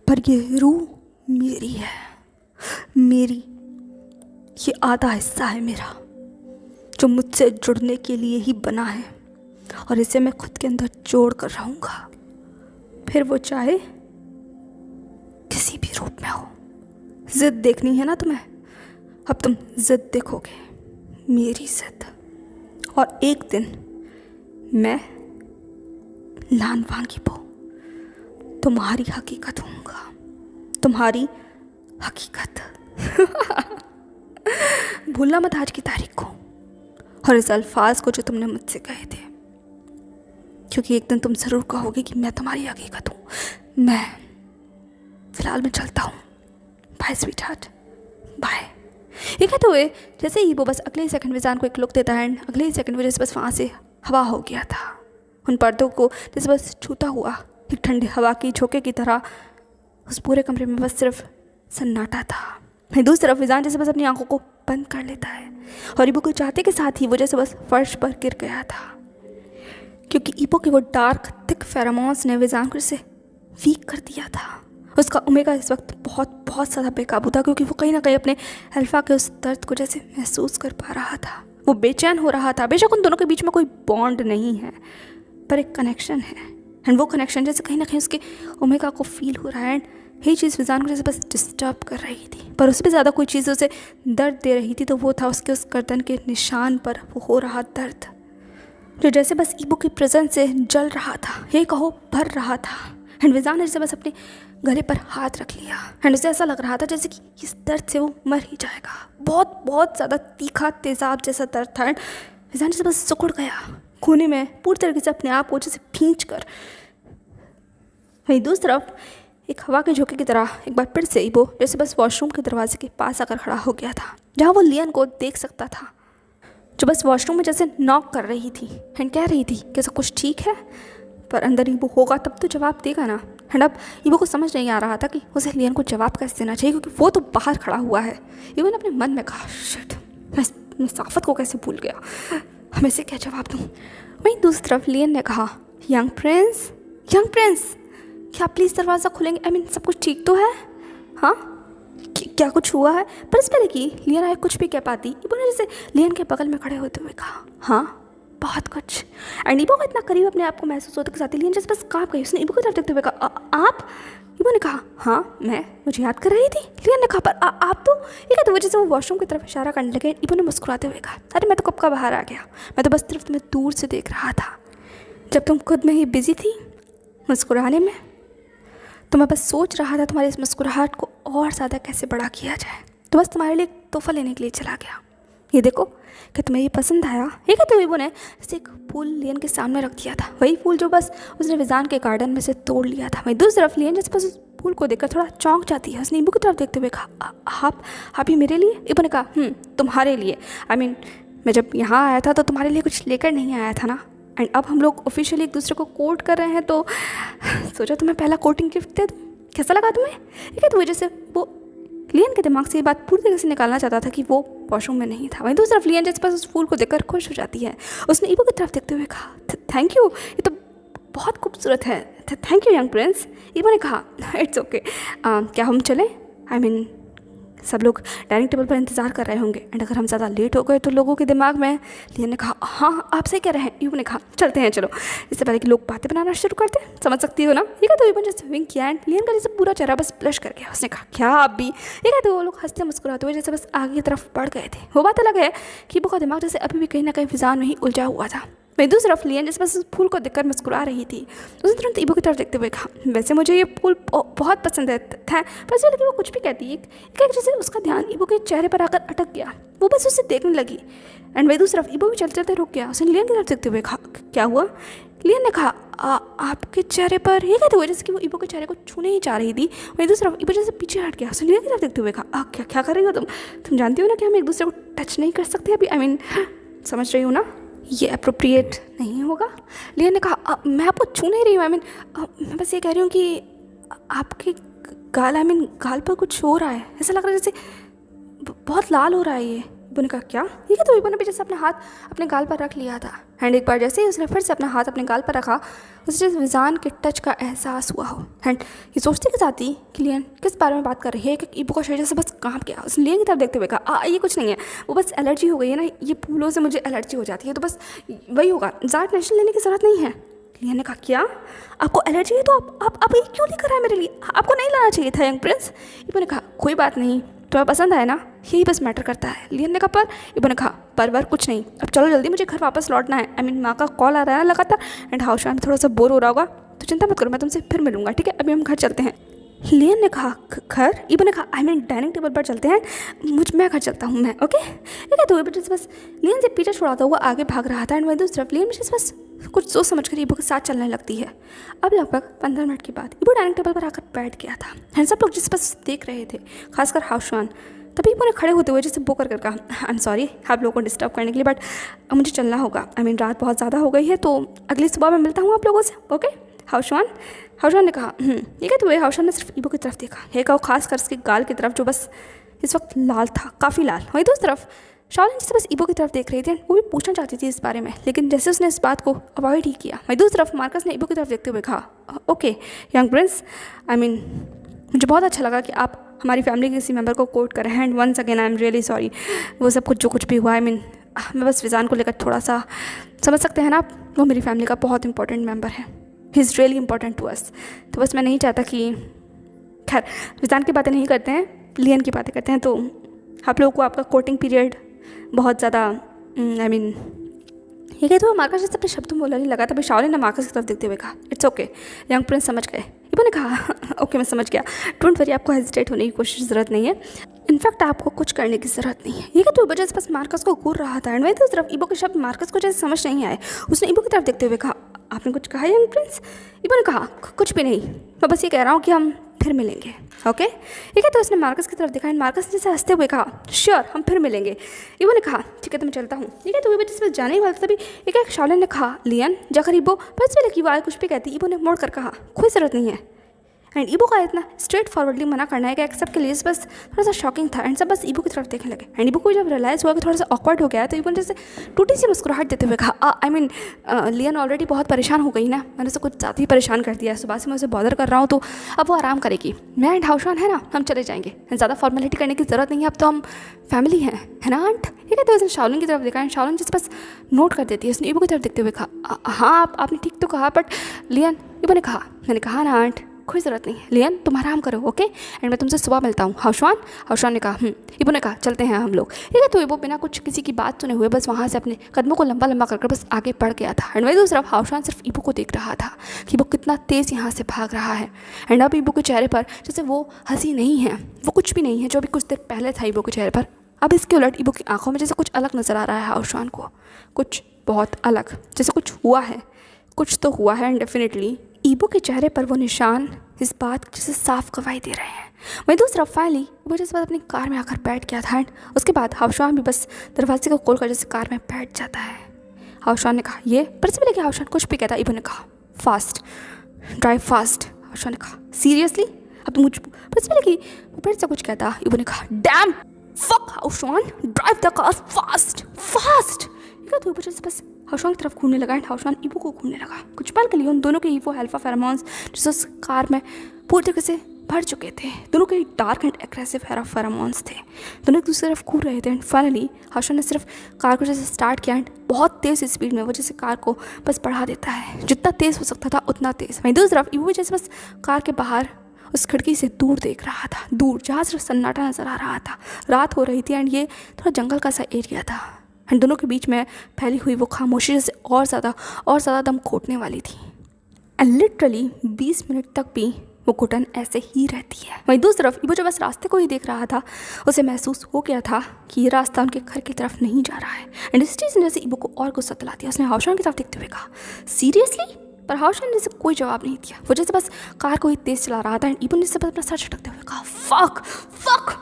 पर ये रूह मेरी है, मेरी, ये आधा हिस्सा है मेरा जो मुझसे जुड़ने के लिए ही बना है, और इसे मैं खुद के अंदर जोड़ कर रहूँगा, फिर वो चाहे किसी भी रूप में हो। जिद देखनी है ना तुम्हें, अब तुम जिद देखोगे, मेरी जिद, और एक दिन मैं लान वांग ईबो तुम्हारी हकीकत होऊंगा, तुम्हारी हकीकत। भूलना मत आज की तारीख को और इस अल्फाज को जो तुमने मुझसे कहे थे, क्योंकि एक दिन तुम ज़रूर कहोगे कि मैं तुम्हारी हकीकत हूँ। मैं फ़िलहाल मैं चलता हूँ, बाय स्वीट हार्ट, बाय। ये कहते हुए जैसे ही वो बस अगले ही सेकंड विजान को एक लुक देता है एंड अगले ही सेकंड में जैसे बस वहाँ से हवा हो गया था, उन पर्दों को जैसे बस छूता हुआ एक ठंडी हवा की झोंके की तरह उस पूरे कमरे में बस सिर्फ सन्नाटा था। दूसरी तरफ विजान जैसे बस अपनी आंखों को बंद कर लेता है और ईबो को चाहते के साथ ही वो जैसे बस फर्श पर गिर गया था, क्योंकि ईबो के वो डार्क थिक फेरोमोन्स ने विजान को जैसे वीक कर दिया था। उसका ओमेगा इस वक्त बहुत ज़्यादा बेकाबू था, क्योंकि वो कहीं ना कहीं अपने अल्फा के उस दर्द को जैसे महसूस कर पा रहा था। वो बेचैन हो रहा था। बेशक उन दोनों के बीच में कोई बॉन्ड नहीं है, पर एक कनेक्शन है, एंड वो कनेक्शन जैसे कहीं ना कहीं उसके ओमेगा को फील हो रहा है। एंड यही चीज़ विजान को जैसे बस डिस्टर्ब कर रही थी, पर उससे भी ज़्यादा कोई चीज़ उसे दर्द दे रही थी, तो वो था उसके उस गर्दन के निशान पर वो हो रहा दर्द, जो जैसे बस ईबो की प्रेजेंस से जल रहा था, ये कहो भर रहा था। एंड विजान ने जैसे बस अपने गले पर हाथ रख लिया एंड उसे ऐसा लग रहा था जैसे कि इस दर्द से वो मर ही जाएगा। बहुत ज़्यादा तीखा तेज़ाब जैसा दर्द था। एंड विजान जैसे बस सिकुड़ गया कोने में, पूरी तरीके से अपने आप को जैसे खींच कर। वहीं दूसरी तरफ एक हवा के झोंके की तरह एक बार फिर से ईबो जैसे बस वॉशरूम के दरवाजे के पास आकर खड़ा हो गया था, जहाँ वो लियन को देख सकता था, जो बस वॉशरूम में जैसे नॉक कर रही थी एंड कह रही थी कि सब कुछ ठीक है, पर अंदर ईबो होगा तब तो जवाब देगा ना। एंड अब ईबो को समझ नहीं आ रहा था कि उसे लियन को जवाब कैसे देना चाहिए, क्योंकि वो तो बाहर खड़ा हुआ है। ईबो ने अपने मन में कहा, शिट, मैं साफत को कैसे भूल गया, मैं इसे क्या जवाब दूँ। वहीं दूसरी तरफ लियन ने कहा, यंग प्रिंस, क्या प्लीज़ दरवाज़ा खोलेंगे? आई मीन सब कुछ ठीक तो है? हाँ, क्या कुछ हुआ है? पर इस पहले कि लियन आए कुछ भी कह पाती, ईबो ने जैसे लियन के बगल में खड़े होते हुए कहा, हाँ बहुत कुछ। एंड ईबो को इतना करीब अपने आप को महसूस होते के साथ ही लियन जैसे बस काँप गई। उसने ईबो की तरफ देखते हुए कहा, आप? इबो ने कहा हाँ मैं, मुझे याद कर रही थी। लियन ने कहा पर आप तो, ये कहते हुए जैसे वो वॉशरूम की तरफ इशारा करने लगे। इबो ने मुस्कुराते हुए कहा अरे मैं तो कब का बाहर आ गया, मैं तो बस सिर्फ तुम्हें दूर से देख रहा था जब तुम खुद में ही बिजी थी मुस्कुराने में। तो मैं बस सोच रहा था तुम्हारी इस मुस्कुराहट को और ज़्यादा कैसे बड़ा किया जाए, तो बस तुम्हारे लिए एक तोहफा लेने के लिए चला गया। ये देखो कि तुम्हें ये पसंद आया। ये कहते हुए वो ने जैसे एक फूल लियन के सामने रख दिया था, वही फूल जो बस उसने विजान के गार्डन में से तोड़ लिया था। वहीं दूसरी तरफ लियन जैसे बस उस फूल को देखकर थोड़ा चौंक जाती है। उसने इबो की तरफ देखते हुए कहा आप ये मेरे लिए? इबो ने कहा तुम्हारे लिए। मैं जब यहाँ आया था तो तुम्हारे लिए कुछ लेकर नहीं आया था ना, एंड अब हम लोग ऑफिशियली एक दूसरे को कोर्ट कर रहे हैं तो सोचा तुम्हें पहला कोटिंग गिफ्ट दे दूँ, कैसा लगा तुम्हें? ठीक है, तो वजह से वो लियन के दिमाग से ये बात पूरी तरह से निकालना चाहता था कि वो वॉशरूम में नहीं था। वहीं दूसरी तरफ लियन जैसे पास उस फूल को देखकर खुश हो जाती है। उसने इबो की तरफ देखते हुए कहा थैंक यू, ये तो बहुत खूबसूरत है, थैंक यू यंग प्रिंस। इबो ने कहा इट्स ओके, क्या हम चलें? सब लोग डाइनिंग टेबल पर इंतज़ार कर रहे होंगे, एंड अगर हम ज़्यादा लेट हो गए तो लोगों के दिमाग में। लियन ने कहा हाँ आप सही कह रहे हैं। इबो ने कहा चलते हैं चलो, इससे पहले कि लोग बातें बनाना शुरू करते हैं, समझ सकती हो ना। ये कहते इबो जैसे विंक किया एंड लियन का जैसे पूरा चेहरा बस ब्लश कर गया। उसने कहा क्या आप भी? ये कहते वो लोग हंसते मुस्कुराते हुए जैसे बस आगे की तरफ बढ़ गए थे। वो बात अलग है कि इबो का दिमाग जैसे अभी भी कहीं ना कहीं फिजान में ही उलझा हुआ था। वहीं दूसरी तरफ लियन जैसे बस उस फूल को देखकर मुस्कुरा रही थी। उसने तुरंत इबो की तरफ देखते हुए कहा वैसे मुझे ये फूल बहुत पसंद है पर ऐसा लगी वो कुछ भी कहती है। एक जैसे उसका ध्यान इबो के चेहरे पर आकर अटक गया, वो बस उसे देखने लगी। एंड वही दूसरी तरफ इबो भी चलते चलते रुक गया। उसने लियन की तरफ देखते हुए कहा क्या हुआ? लियन ने कहा आपके चेहरे पर। ये कहते हुए जैसे कि वो इबो के चेहरे को छूने ही चाह रही थी। वहीं दूसरी तरफ इबो जैसे पीछे हट गया। उसने लियन की तरफ देखते हुए कहा क्या कर रही हो तुम जानती हो ना कि हम एक दूसरे को टच नहीं कर सकते अभी। समझ रही हो ना, ये अप्रोप्रिएट नहीं होगा। लियन ने कहा मैं आपको छू नहीं रही हूँ, मैं बस ये कह रही हूँ कि आपके गाल गाल पर कुछ हो रहा है, ऐसा लग रहा है जैसे बहुत लाल हो रहा है ये। इबो ने कहा क्या? ये क्या? तो इबो ने भी जैसे अपना हाथ अपने गाल पर रख लिया था। एंड एक बार जैसे ही उसने फिर से अपना हाथ अपने गाल पर रखा, उसे जैसे विजान के टच का एहसास हुआ हो। एंड ये सोचते के साथ ही कि लियन किस बारे में बात कर रही है कि इबो का शरीर जैसे बस कांप गया। उसने लियन की तरफ देखते हुए कहा ये कुछ नहीं है, वो बस एलर्जी हो गई है ना, ये फूलों से मुझे एलर्जी हो जाती है, तो बस वही होगा, ज़्यादा टेंशन लेने की ज़रूरत नहीं है। लियन ने कहा क्या आपको एलर्जी है? तो आप ये क्यों लेकर आए मेरे लिए? आपको नहीं लाना चाहिए था यंग प्रिंस। इबो ने कहा कोई बात नहीं, तुम्हें पसंद आए ना, यही बस मैटर करता है। लियन ने कहा पर। इबो ने कहा पर कुछ नहीं, अब चलो जल्दी, मुझे घर वापस लौटना है। माँ का कॉल आ रहा है लगातार, एंड हाउस में थोड़ा सा बोर हो रहा होगा, तो चिंता मत करो, मैं तुमसे फिर मिलूंगा, ठीक है? अभी हम घर चलते हैं। लियन ने कहा घर? इबो ने कहा डाइनिंग टेबल पर चलते हैं, मैं घर चलता हूँ मैं, ओके? ठीक है, तो इबो जैसे बस लियन से पीछा छुड़ाता हुआ आगे भाग रहा था। एंड वही दूसरी तरफ लियन जैसे बस कुछ सोच समझ कर इबो के साथ चलने लगती है। अब लगभग 15 मिनट के बाद इबो डाइनिंग टेबल पर आकर बैठ गया था। एंड सब लोग जिस बस देख रहे थे, खासकर हाउसवान। तभी इबो ने खड़े होते हुए जैसे बो कर कहा आई एम सॉरी आप लोगों को डिस्टर्ब करने के लिए, बट मुझे चलना होगा। रात बहुत ज़्यादा हो गई है, तो अगली सुबह मैं मिलता हूँ आप लोगों से, ओके? हाउसवान ने कहा ठीक है। तो वही हाउसवान ने सिर्फ इबो की तरफ देखा, ये कहा खास कर उसके गाल की तरफ जो बस इस वक्त लाल था, काफ़ी लाल। वहीं दूसरी तरफ शाओलिन जैसे बस इबो की तरफ देख रही थी, वो भी पूछना चाहती थी इस बारे में, लेकिन जैसे उसने इस बात को अवॉइड ही किया। वहीं दूसरी तरफ मार्कस ने इबो की तरफ देखते हुए कहा ओके यंग प्रिंस, मुझे बहुत अच्छा लगा कि आप हमारी फैमिली के किसी मेंबर को कोर्ट कर रहे हैं। And once again I am really sorry, वो सब कुछ जो कुछ भी हुआ। मैं बस विजान को लेकर थोड़ा सा, समझ सकते हैं ना आप, वो मेरी फैमिली का बहुत इंपॉर्टेंट मेंबर है, he is really important to us. तो बस मैं नहीं चाहता कि, खैर विजान की बातें नहीं करते हैं, लियन की बातें करते हैं। तो आप लोगों को आपका कोर्टिंग पीरियड बहुत ज़्यादा ये कहते हुए मार्कस जैसे अपने शब्दों में बोला नहीं लगा, तभी शाओलिन ने मार्कस की तरफ देखते हुए कहा इट्स ओके यंग प्रिंस, समझ गए। इबो ने कहा ओके मैं समझ गया, डोंट वरी, आपको हेजिटेट होने की कोशिश ज़रूरत नहीं है, इनफैक्ट आपको कुछ करने की ज़रूरत नहीं है। ये कहते हुए इबो जैसे बस मार्कस को घूर रहा था। एंड वही दूसरी तरफ इबो के शब्द मार्कस को जैसे समझ नहीं आए। उसने इबो की तरफ देखते हुए कहा आपने कुछ कहा यंग प्रिंस? इबो ने कहा कुछ भी नहीं, मैं बस ये कह रहा हूँ कि हम फिर मिलेंगे, ओके? ये कहते उसने मार्कस की तरफ देखा। एंड मार्कस जैसे हंसते हुए कहा श्योर हम फिर मिलेंगे। इबो ने कहा ठीक है तो मैं चलता हूँ। ये कहते हुए जिस बस जाने ही वाला था, तभी एक शाओलिन ने कहा लियन जाकर इबो, पर इसमें लगी वो आए कुछ भी कहती, इबो ने मोड़ कर कहा कोई ज़रूरत नहीं है। एंड इबो का इतना स्ट्रेट फॉरवर्डली मना करना है कि एक्सेप्ट के लिए बस थोड़ा सा शॉकिंग था। एंड सब बस इबो की तरफ देखने लगे। एंड इबो को जब रियलाइज़ हुआ कि थोड़ा सा ऑकवर्ड हो गया, तो इबो ने जैसे टूटी सी मुस्कुराहट देते हुए कहा लियन ऑलरेडी बहुत परेशान हो गई ना, मैंने उसे कुछ ज़्यादा ही परेशान कर दिया है, सुबह से मैं उसे बॉदर कर रहा हूँ, तो अब वो आराम करेगी। मैं एंड हाउसवान है ना, हम चले जाएंगे, ज़्यादा फॉर्मेलिटी करने की ज़रूरत नहीं है, अब तो हम फैमिली हैं, है ना आंट? ये कहते उसने शाओलिन की तरफ देखा। एंड शाओलिन जैसे बस नोट कर देती है। उसने इबो की तरफ देखते हुए कहा हाँ आपने ठीक तो कहा, बट लियन। इबो ने कहा मैंने कहा ना आंट, कोई ज़रूरत नहीं है, लियन तुम आराम करो, ओके, एंड मैं तुमसे सुबह मिलता हूँ। हाउशान ने कहा इबो ने कहा चलते हैं हम लोग, ठीक है। तो इबो बिना कुछ किसी की बात सुने हुए बस वहाँ से अपने कदमों को लंबा लंबा कर बस आगे बढ़ गया था। एंड वही दूसरी तरफ हाउशान सिर्फ इबो को देख रहा था कि वो कितना तेज़ यहाँ से भाग रहा है। एंड अब इबो के चेहरे पर जैसे वो हंसी नहीं है, वो कुछ भी नहीं है जो अभी कुछ देर पहले था इबो के चेहरे पर। अब इसके उलट इबो की आंखों में जैसे कुछ अलग नज़र आ रहा है हाउशान को, कुछ बहुत अलग, जैसे कुछ हुआ है, कुछ तो हुआ है। एंड डेफिनेटली इबो के चेहरे पर वो निशान इस बात की जैसे साफ गवाही दे रहे हैं। वहीं दूसरा फाइनली इबो जैसे बस अपनी कार में आकर बैठ गया था। एंड उसके बाद हाउशान भी बस दरवाजे को खोलकर जैसे कार में बैठ जाता है। हाउशान ने कहा ये, पर इससे पहले कि हाउशान कुछ भी कहता इबो ने कहा फास्ट, ड्राइव फास्ट। हाउशान ने कहा सीरियसली, अब तुम मुझ, पर इससे पहले कि वो फिर से कुछ कहता इबो ने कहा डैम फक हाउशान, drive the car fast fast. तो इबो जैसे बस हाउशान की तरफ घूमने लगा एंड हाउशान इबो को घूमने लगा। कुछ पल के लिए उन दोनों के ही वो अल्फा फेरोमोन्स जैसे उस कार में पूरी तरीके से भर चुके थे। दोनों के डार्क एंड एग्रेसिव फेरोमोन्स थे, दोनों एक दूसरी तरफ घूम रहे थे। एंड फाइनली हाउशान ने सिर्फ कार को जैसे स्टार्ट किया एंड बहुत तेज़ स्पीड में वो जैसे कार को बस बढ़ा देता है, जितना तेज़ हो सकता था उतना तेज़। वहीं दूसरी तरफ इबो जैसे बस कार के बाहर उस खिड़की से दूर देख रहा था, दूर जहाँ सिर्फ सन्नाटा नज़र आ रहा था। रात हो रही थी एंड ये थोड़ा जंगल का सा एरिया था। एंड दोनों के बीच में फैली हुई वो खामोशी जैसे और ज़्यादा दम घोटने वाली थी। एंड लिटरली 20 मिनट तक भी वो घुटन ऐसे ही रहती है। वहीं दूसरी तरफ इबो जो बस रास्ते को ही देख रहा था, उसे महसूस हो गया था कि ये रास्ता उनके घर की तरफ नहीं जा रहा है। एंड इस चीज़ ने जैसे इबो को और गुस्सा दिला दिया। उसने हाउशान की तरफ देखते हुए कहा सीरियसली, पर हाउशान ने जैसे कोई जवाब नहीं दिया। वो जैसे बस कार को ही तेज़ चला रहा था। एंड इबो ने जैसे बस अपना सर झटकते हुए कहा फक।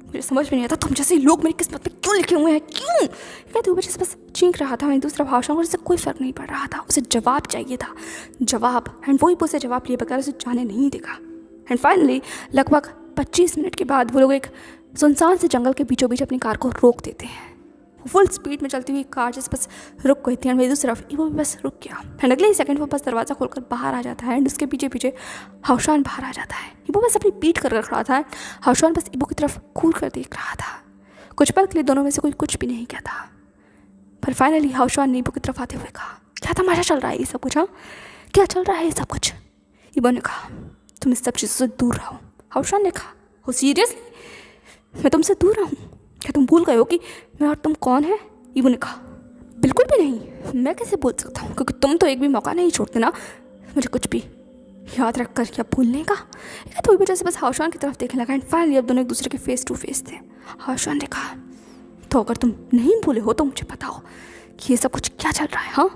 मुझे समझ में नहीं आता तुम जैसे लोग मेरी किस्मत में क्यों लिखे हुए हैं, क्यों? कहते हुए जैसे बस चीख रहा था। वहीं दूसरा हाउशान को जैसे कोई फ़र्क नहीं पड़ रहा था, उसे जवाब चाहिए था, जवाब। एंड वो इबो से जवाब लिए बगैर उसे जाने नहीं देगा। एंड फाइनली लगभग 25 मिनट के बाद वो लोग एक सुनसान से जंगल के बीचों बीच अपनी कार को रोक देते हैं। फुल स्पीड में चलती हुई कार जैसे बस रुक गई थी। एंड मेरी दूसरी तरफ इबो भी बस रुक गया। एंड अगले ही सेकंड वो बस दरवाज़ा खोलकर बाहर आ जाता है। एंड उसके पीछे पीछे हाउशान बाहर आ जाता है। इबो बस अपनी पीठ कर खड़ा था। हाउशान बस इबो की तरफ घूर कर देख रहा था। कुछ पल के लिए दोनों में से कोई कुछ भी नहीं कहता, पर फाइनली हाउशान ने इबो की तरफ आते हुए कहा क्या तमाशा चल रहा है ये सब कुछ? हाँ, क्या चल रहा है ये सब कुछ? इबो ने कहा तुम इस सब चीज़ों से दूर रहो। हाउशान ने कहा हो सीरियसली, मैं तुमसे दूर रहूँ? क्या तुम भूल गए हो कि मैं और तुम कौन है? इबो ने कहा बिल्कुल भी नहीं, मैं कैसे भूल सकता हूँ, क्योंकि तुम तो एक भी मौका नहीं छोड़ते ना मुझे कुछ भी याद रख कर या भूलने का। तो इबो जैसे बस हाउशान की तरफ देखने लगा। एंड फाइनली अब दोनों एक दूसरे के फेस टू फेस थे। हाउशान ने कहा तो अगर तुम नहीं भूले हो तो मुझे बताओ कि ये सब कुछ क्या चल रहा है? हाँ,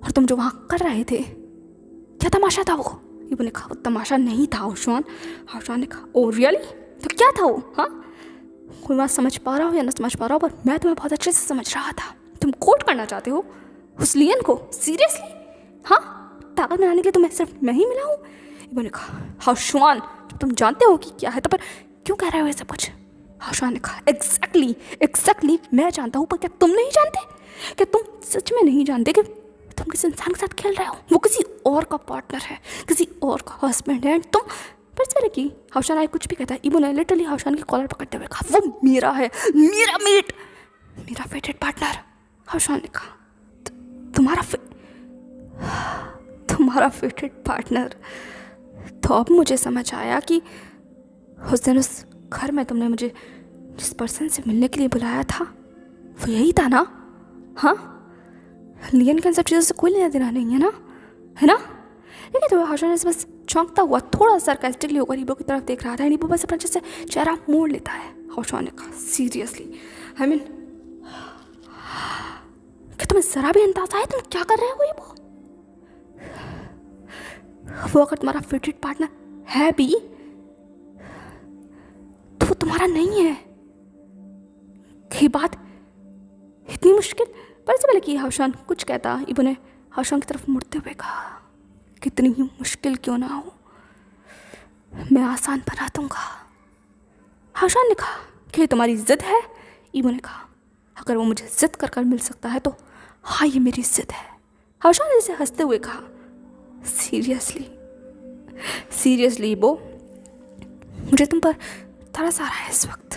और तुम जो वहाँ कर रहे थे क्या तमाशा था वो? इबो ने कहा वो तमाशा नहीं था हाउशान। हाउशान ने कहा ओ रियली, तो क्या था वो? हाँ, कोई बात समझ पा रहा हो या ना समझ पा रहा हो, पर मैं तुम्हें बहुत अच्छे से समझ रहा था। तुम कोट करना चाहते हो उस लियन को? सीरियसली? हाँ, ताकत बनाने के लिए तुम्हें सिर्फ मैं ही मिला हूँ? इबो ने कहा हाउशान तुम जानते हो कि क्या है, तो पर क्यों कह रहे हो ये सब कुछ? हाउशान ने कहा एग्जैक्टली मैं जानता हूँ, पर क्या तुम नहीं जानते? क्या तुम सच में नहीं जानते कि तुम किसी इंसान के साथ खेल रहे हो? वो किसी और का पार्टनर है, किसी और का हस्बैंड है। एंड तुम पर सर कि हाउशान आए कुछ भी कहता है। इबो ने लिटरली हाउशान की कॉलर पकड़ते हुए कहा वो मेरा है, मेरा मेट, मेरा फेटेड पार्टनर। हाउशान ने कहा तुम्हारा फेटेड पार्टनर? तो अब मुझे समझ आया कि उस दिन उस घर में तुमने मुझे जिस पर्सन से मिलने के लिए बुलाया था वो यही था ना? हाँ, लियन के इन सब चीज़ों से कोई लेना देना नहीं है ना, है ना? लेकिन तो हाउशान ने बस चौंकता हुआ थोड़ा सरकास्टिकली होकर इबो की तरफ देख रहा था। इबो बस अपना जैसे चेहरा मोड़ लेता है। हाउशान ने कहा सीरियसली, आई मीन क्या तुम्हें ज़रा भी अंदाजा है तुम क्या कर रहे हो इबो? वो अगर तुम्हारा फेवरेट पार्टनर है भी तो वो तुम्हारा नहीं है। ये बात इतनी मुश्किल? पर से पहले कि हाउशान कुछ कहता, इबो ने हाउशान की तरफ मुड़ते हुए कहा कितनी ही मुश्किल क्यों ना हो, मैं आसान बना दूंगा। हाउशान ने कहा कि तुम्हारी जिद है? इबो ने कहा अगर वो मुझे जिद कर मिल सकता है तो हाँ, ये मेरी जिद है। हाउशान ने इसे हंसते हुए कहा सीरियसली इबो, मुझे तुम पर तरस आ रहा है इस वक्त,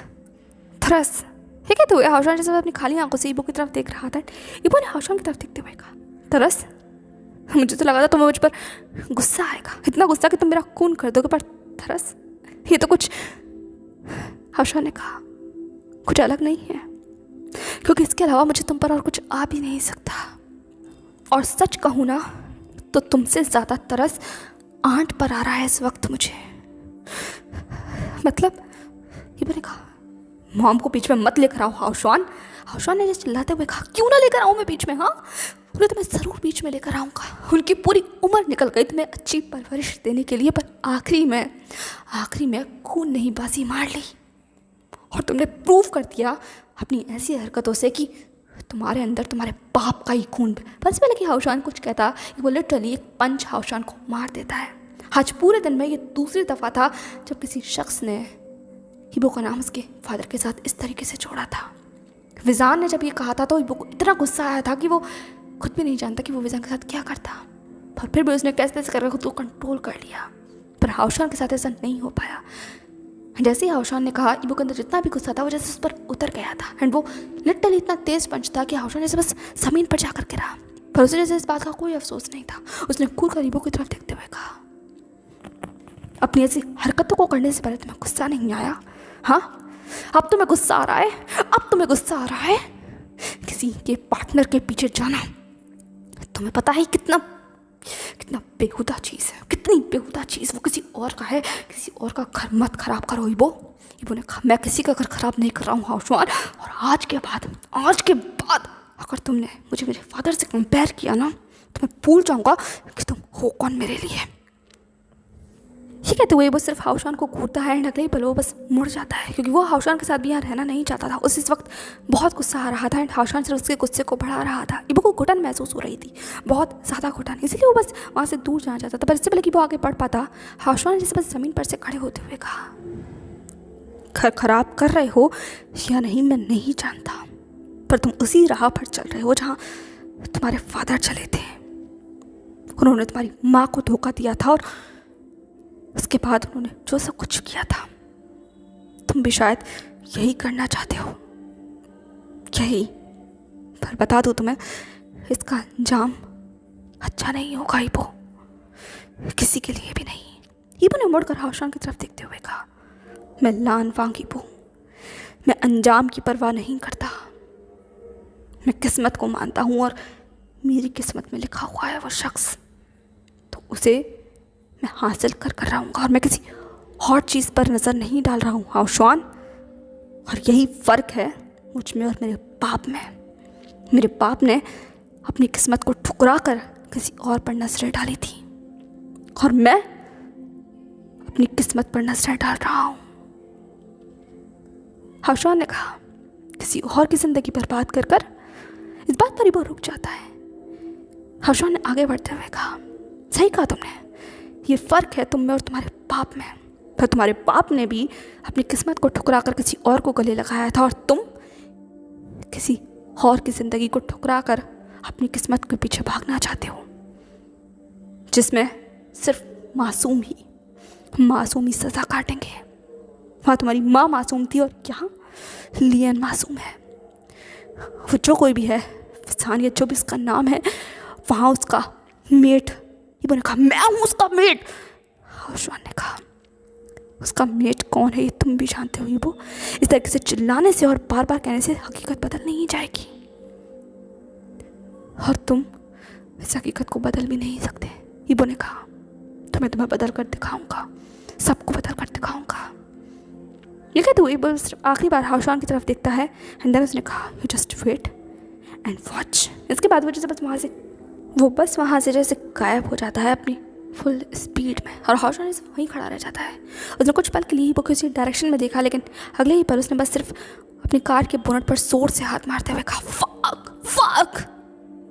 तरस। ये कहते हुए हाउशान जैसे अपनी खाली आंखों से इबो की तरफ देख रहा था। इबो ने हाउशान की तरफ देखते हुए कहा तरस? मुझे तो लगा था तुम्हें मुझ पर गुस्सा आएगा, इतना गुस्सा कि तुम मेरा खून कर दोगे, पर थरस ये तो कुछ, हाशा ने कहा, कुछ अलग नहीं है, क्योंकि इसके अलावा मुझे तुम पर और कुछ आ भी नहीं सकता। और सच कहूँ ना तो तुमसे ज़्यादा तरस आंट पर आ रहा है इस वक्त मुझे। मतलब ये मैंने कहा, मॉम को बीच में मत लेकर आओ हाउशवान। हाउशवान ने चिल्लाते हुए कहा, क्यों ना लेकर आऊँ मैं बीच में? हाँ, बोले तो मैं ज़रूर बीच में लेकर आऊँगा। उनकी पूरी उम्र निकल गई तुम्हें अच्छी परवरिश देने के लिए, पर आखिरी में खून नहीं बाजी मार ली। और तुमने प्रूव कर दिया अपनी ऐसी हरकतों से कि तुम्हारे अंदर तुम्हारे बाप का ही खून। बस पहले कि हाउशवान कुछ कहता कि वो लिटरली एक पंच हाउशवान को मार देता है। आज पूरे दिन में ये दूसरी दफ़ा था जब किसी शख्स ने हिबो का नाम उसके फादर के साथ इस तरीके से जोड़ा था। विजान ने जब ये कहा था तो हिबो को इतना गुस्सा आया था कि वो खुद भी नहीं जानता कि वो विजान के साथ क्या करता, पर फिर भी उसने कैसे कैसे करके खुद को कंट्रोल कर लिया। पर हाउशवान के साथ ऐसा नहीं हो पाया। जैसे ही हाउशवान ने कहा, इबो के अंदर जितना भी गुस्सा था वो जैसे उस पर उतर गया था। एंड वो लिटरली इतना तेज़ पंच था कि हाउशवान जैसे बस ज़मीन पर जाकर गिरा। पर उसे जैसे इस बात का कोई अफसोस नहीं था। उसने कूद कर इबो की तरफ देखते हुए कहा, अपनी ऐसी हरकतों को करने से पहले तुम्हें गुस्सा नहीं आया? हाँ, अब तुम्हें गुस्सा आ रहा है? अब तुम्हें गुस्सा आ रहा है? किसी के पार्टनर के पीछे जाना तुम्हें पता है कितना बेहुदा चीज़ है, कितनी बेहुदा चीज़। वो किसी और का है, किसी और का घर मत खराब करो इबो। इबो ने कहा, मैं किसी का घर खराब नहीं कर रहा हूँ हाउशवान, और आज के बाद अगर तुमने मुझे मेरे फादर से कंपेयर किया ना तो मैं भूल जाऊँगा कि तुम हो कौन मेरे लिए। ये कहते हुए वो सिर्फ हाउशवान को घूरता है, अगले ही पल वो बस मुड़ जाता है, क्योंकि वो हाउशवान के साथ भी यहाँ रहना नहीं चाहता था। उस इस वक्त बहुत गुस्सा आ रहा था एंड हाउशवान सिर्फ उसके गुस्से को बढ़ा रहा था। इबो को घुटन महसूस हो रही थी, बहुत ज़्यादा घुटन, इसलिए वो बस वहाँ से दूर जाना चाहता था। पर इससे पहले कि वो आगे बढ़ पाता, हाउशवान ने जैसे बस ज़मीन पर से खड़े होते हुए कहा, घर खराब कर रहे हो या नहीं मैं नहीं जानता, पर तुम उसी राह पर चल रहे हो जहाँ तुम्हारे फादर चले थे। उन्होंने तुम्हारी माँ को धोखा दिया था और उसके बाद उन्होंने जो सब कुछ किया था, तुम भी शायद यही करना चाहते हो, यही। पर बता दूँ तुम्हें, इसका अंजाम अच्छा नहीं होगा इबो, किसी के लिए भी नहीं। इबो ने मुड़कर हाउशवान की तरफ देखते हुए कहा, मैं लान वांग इबो, मैं अंजाम की परवाह नहीं करता। मैं किस्मत को मानता हूँ और मेरी किस्मत में लिखा हुआ है वो शख्स, तो उसे मैं हासिल कर रहूँगा, और मैं किसी और चीज़ पर नज़र नहीं डाल रहा हूँ हाउशवान। और यही फ़र्क है मुझ में और मेरे बाप में। मेरे बाप ने अपनी किस्मत को ठुकरा कर किसी और पर नज़रें डाली थी, और मैं अपनी किस्मत पर नज़रें डाल रहा हूँ। हाउशवान ने कहा, किसी और की ज़िंदगी बर्बाद कर कर। इस बात पर ही वो रुक जाता है। हाउशवान ने आगे बढ़ते हुए कहा, सही कहा तुमने, ये फ़र्क है तुम में और तुम्हारे बाप में। पर तुम्हारे बाप ने भी अपनी किस्मत को ठुकरा कर किसी और को गले लगाया था, और तुम किसी और की ज़िंदगी को ठुकरा कर अपनी किस्मत के पीछे भागना चाहते हो, जिसमें सिर्फ मासूमी सज़ा काटेंगे। वहाँ तुम्हारी माँ मासूम थी और यहाँ लियन मासूम है। वो जो कोई भी है, सानिया जो भी उसका नाम है, वहाँ उसका मेट। इबो ने कहा, मैं हूँ उसका मेट। हाउशवान ने कहा, उसका मेट कौन है ये तुम भी जानते हो इबो। इस तरीके से चिल्लाने से और बार बार कहने से हकीकत बदल नहीं जाएगी, और तुम इस हकीकत को बदल भी नहीं सकते। इबो ने कहा, तो मैं तुम्हें बदल कर दिखाऊंगा, सबको बदल कर दिखाऊंगा। ये कहते हुए इबो सिर्फ आखिरी बार हाउशवान की तरफ देखता है, एंड देन उसने कहा, you just wait and watch. इसके बाद वो जैसे बस वहाँ से जैसे गायब हो जाता है अपनी फुल स्पीड में, और हाउशवान जैसे वहीं खड़ा रह जाता है। उसने कुछ पल के लिए वो किसी डायरेक्शन में देखा, लेकिन अगले ही पर उसने बस सिर्फ अपनी कार के बोनट पर जोर से हाथ मारते हुए कहा, फक,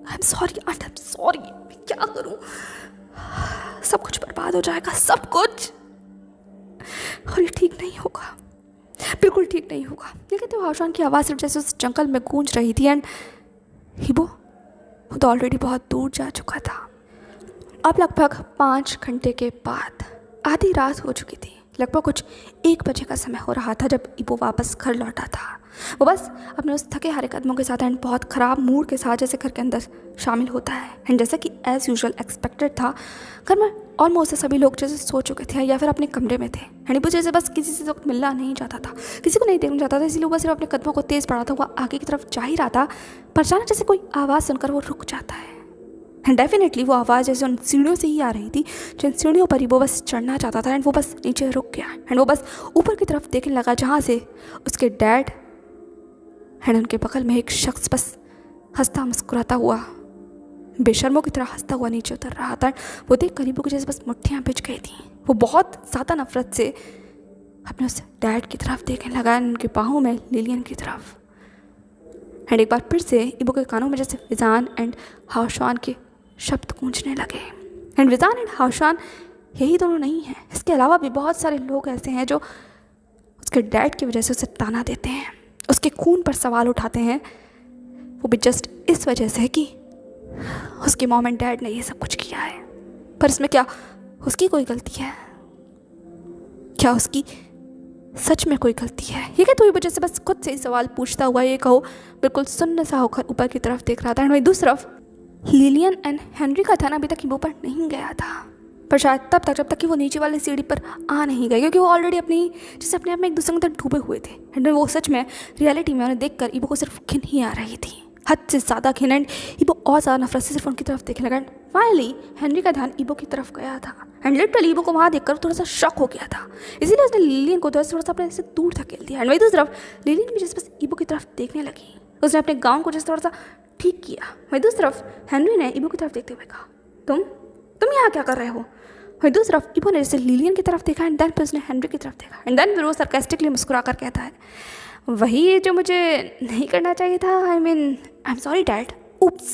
आई एम सॉरी, मैं क्या करूँ, सब कुछ बर्बाद हो जाएगा, सब कुछ, और ये ठीक नहीं होगा, बिल्कुल ठीक नहीं होगा। ये कहते हुए हाउशवान की आवाज़ सिर्फ जैसे उस जंगल में गूंज रही थी, एंड हिबो वो तो ऑलरेडी बहुत दूर जा चुका था। अब लगभग 5 घंटे के बाद आधी रात हो चुकी थी। लगभग कुछ 1 बजे का समय हो रहा था जब इबो वापस घर लौटा था। वो बस अपने उस थके हारे कदमों के साथ एंड बहुत ख़राब मूड के साथ जैसे घर के अंदर शामिल होता है। एंड जैसा कि एज़ यूजुअल एक्सपेक्टेड था, घर में ऑलमोस्ट सभी लोग जैसे सो चुके थे या फिर अपने कमरे में थे। एंड वो जैसे बस किसी से इस वक्त मिलना नहीं चाहता था, किसी को नहीं देखना चाहता था, इसलिए वो बस सिर्फ अपने कदमों को तेज़ बढ़ाता हुआ आगे की तरफ जा ही रहा था। पर अचानक जैसे कोई आवाज़ सुनकर वो रुक जाता है। एंड डेफिनेटली वो आवाज़ जैसे उन सीढ़ियों से ही आ रही थी, जिन सीढ़ियों पर ही वो बस चढ़ना चाहता था। एंड वो बस नीचे रुक गया एंड वो बस ऊपर की तरफ देखने लगा, जहाँ से उसके डैड एंड उनके बगल में एक शख्स बस हंसता मुस्कुराता हुआ, बेशर्मों की तरह हंसता हुआ नीचे उतर रहा था। वो देख करीबों की जैसे बस मुट्ठियाँ पिच गई थी। वो बहुत ज़्यादा नफरत से अपने उस डैड की तरफ देखने लगा एंड उनके बाहों में लिलियन की तरफ। एंड एक बार फिर से इबो के कानों में जैसे विजान एंड हाशवान के शब्द गूंजने लगे। एंड विजान एंड हाशवान यही दोनों नहीं हैं, इसके अलावा भी बहुत सारे लोग ऐसे हैं जो उसके डैड की वजह से उसे ताना देते हैं, उसके खून पर सवाल उठाते हैं, वो भी जस्ट इस वजह से कि उसके मॉम एंड डैड ने ये सब कुछ किया है। पर इसमें क्या उसकी कोई गलती है? क्या उसकी सच में कोई गलती है? ये क्या? तो ये वजह से बस खुद से ही सवाल पूछता हुआ ये कहो बिल्कुल सुन्न सा होकर ऊपर की तरफ देख रहा था। एंड वहीं दूसरी तरफ लिलियन एंड हेनरी का ध्यान अभी तक वो पर नहीं गया था, पर शायद तब तक जब तक कि वो नीचे वाली सीढ़ी पर आ नहीं गए, क्योंकि वो ऑलरेडी अपने आप में एक दूसरे के अंदर डूबे हुए थे। एंड वो सच में रियलिटी में उन्हें देखकर इबो को सिर्फ घिन ही आ रही थी, हद से ज़्यादा घिन। एंड इबो और ज़्यादा नफरत से सिर्फ उनकी तरफ देखने लगा। एंड फाइनली हेनरी का ध्यान इबो की तरफ गया था एंड लिटरली इबो को वहाँ देखकर थोड़ा सा शॉक हो गया था, इसीलिए उसने लिलियन को थोड़ा सा अपने से दूर धकेल दिया। एंड वही दूसरी तरफ लिलियन भी जैसे बस इबो की तरफ देखने लगी, उसने अपने गाउन को जैसे थोड़ा सा ठीक किया। वही दूसरी तरफ हेनरी ने इबो की तरफ देखते हुए कहा, तुम यहाँ क्या कर रहे हो? वही दूसरी तरफ इबो ने जैसे लिलियन की तरफ देखा एंड देन फिर उसने हेनरी की तरफ देखा एंड देन फिर वो सरकास्टिकली मुस्कुरा कर कहता है, वही जो मुझे नहीं करना चाहिए था। आई एम सॉरी डैड, उप्स,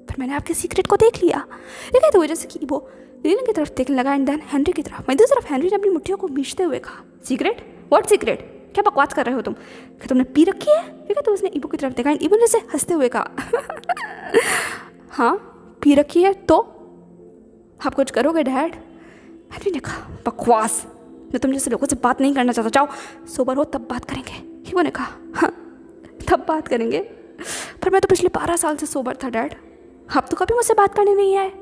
पर मैंने आपके सीक्रेट को देख लिया। ये कहते हुए जैसे कि इबो लिलियन की तरफ देखने लगा एंड देन हेनरी की तरफ। वहीं दूसरी तरफ हेनरी ने अपनी मुट्ठियों को मीचते हुए कहा, सीक्रेट? What secret? क्या बकवास कर रहे हो तुम? क्या तुमने पी रखी है? ठीक है, तो उसने इबो की तरफ देखा एंड इबो ने से हंसते हुए कहा, हाँ पी रखी है तो आप कुछ करोगे डैड? हेनरी ने कहा, बकवास, मैं तुम जैसे लोगों से बात नहीं करना चाहता, जाओ सोबर हो तब बात करेंगे। इबो ने कहा, हाँ तब बात करेंगे, पर मैं तो पिछले 12 साल से सोबर था डैड, आप तो कभी मुझसे बात करने नहीं आए,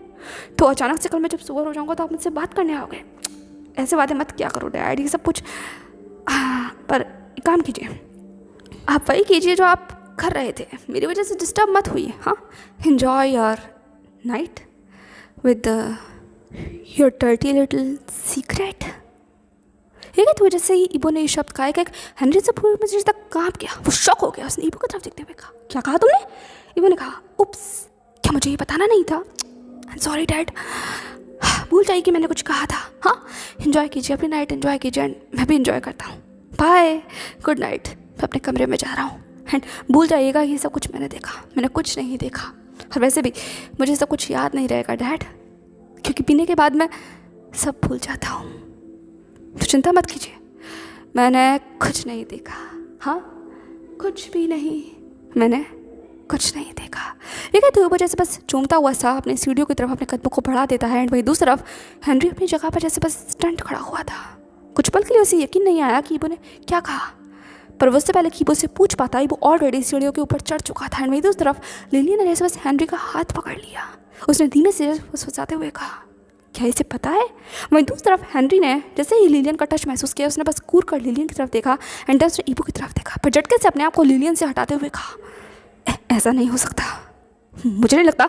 तो अचानक से कल मैं जब सोबर हो जाऊंगा तो आप मुझसे बात करने आओगे? ऐसे बातें मत क्या करो डैड, ये सब कुछ। पर एक काम कीजिए, आप वही कीजिए जो आप कर रहे थे, मेरी वजह से डिस्टर्ब मत हुई। हाँ, enjoy your night with your dirty little secret. ठीक है, तो जैसे ही इबो ने ये शब्द कहा, एक हेनरी से पूरे में जैसे तक कांप गया, वो शॉक हो गया। उसने इबो की तरफ देखते हुए कहा, क्या कहा तुमने? इबो ने कहा, उप्स, क्या मुझे ये बताना नहीं था? आई एम सॉरी डैड, भूल जाइए कि मैंने कुछ कहा था। हाँ, एंजॉय कीजिए अपनी नाइट, एंजॉय कीजिए एंड मैं भी एंजॉय करता हूँ। बाय, गुड नाइट, मैं अपने कमरे में जा रहा हूँ एंड भूल जाइएगा ये सब कुछ मैंने देखा, मैंने कुछ नहीं देखा। और वैसे भी मुझे सब कुछ याद नहीं रहेगा डैड, क्योंकि पीने के बाद मैं सब भूल जाता हूँ, तो चिंता मत कीजिए, मैंने कुछ नहीं देखा। हाँ, कुछ भी नहीं, मैंने कुछ नहीं देखा। ठीक है, तो वो जैसे बस चूमता हुआ सा अपने सीढ़ियों की तरफ अपने कदमों को बढ़ा देता है एंड वही दूसरी तरफ हेनरी अपनी जगह पर जैसे बस स्टंट खड़ा हुआ था। कुछ पल के लिए उसे यकीन नहीं आया कि इबो ने क्या कहा, पर उससे पहले कि इबो से पूछ पाता, इबो ऑलरेडी सीढ़ियों के ऊपर चढ़ चुका था। एंड वही दूसरी तरफ लिलियन ने जैसे बस हेनरी का हाथ पकड़ लिया, उसने धीमे से फुसफुसाते हुए कहा, क्या इसे पता है? वहीं दूसरी तरफ हेनरी ने जैसे ही लिलियन का टच महसूस किया, उसने बस कूद कर लिलियन की तरफ देखा एंड देन उसने इबो की तरफ देखा, पर झटके से अपने आप को लिलियन से हटाते हुए कहा, ऐसा नहीं हो सकता, मुझे नहीं लगता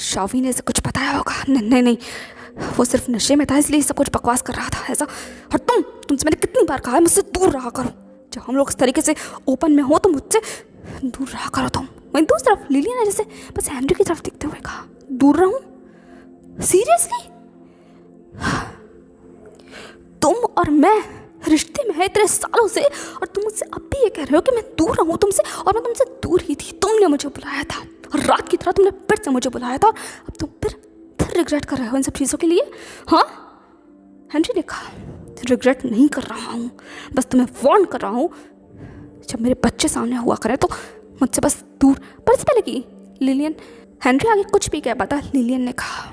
शावी ने इसे कुछ बताया होगा। नहीं, वो सिर्फ नशे में था इसलिए सब कुछ बकवास कर रहा था ऐसा। और तुमसे मैंने कितनी बार कहा है मुझसे दूर रहा करो, जब हम लोग इस तरीके से ओपन में हो तो मुझसे दूर रहा करो तुम। वहीं दूसरी तरफ लिलियन ने जैसे बस हेनरी की तरफ देखते हुए कहा, दूर रहूं? सीरियसली? तुम और मैं रिश्ते में है इतने सालों से और तुम मुझसे अब भी ये कह रहे हो कि मैं दूर रहूं तुमसे? और मैं तुमसे दूर ही थी, तुमने मुझे बुलाया था और रात की तरह तुमने फिर से मुझे बुलाया था और अब तुम फिर रिग्रेट कर रहे हो इन सब चीज़ों के लिए? हाँ, हेनरी ने कहा, रिग्रेट नहीं कर रहा हूँ, बस तुम्हें वार्न कर रहा हूँ, जब मेरे बच्चे सामने हुआ करें तो मुझसे बस दूर। पर इससे पहले कि लिलियन हेनरी आगे कुछ भी कह पाता, लिलियन ने कहा,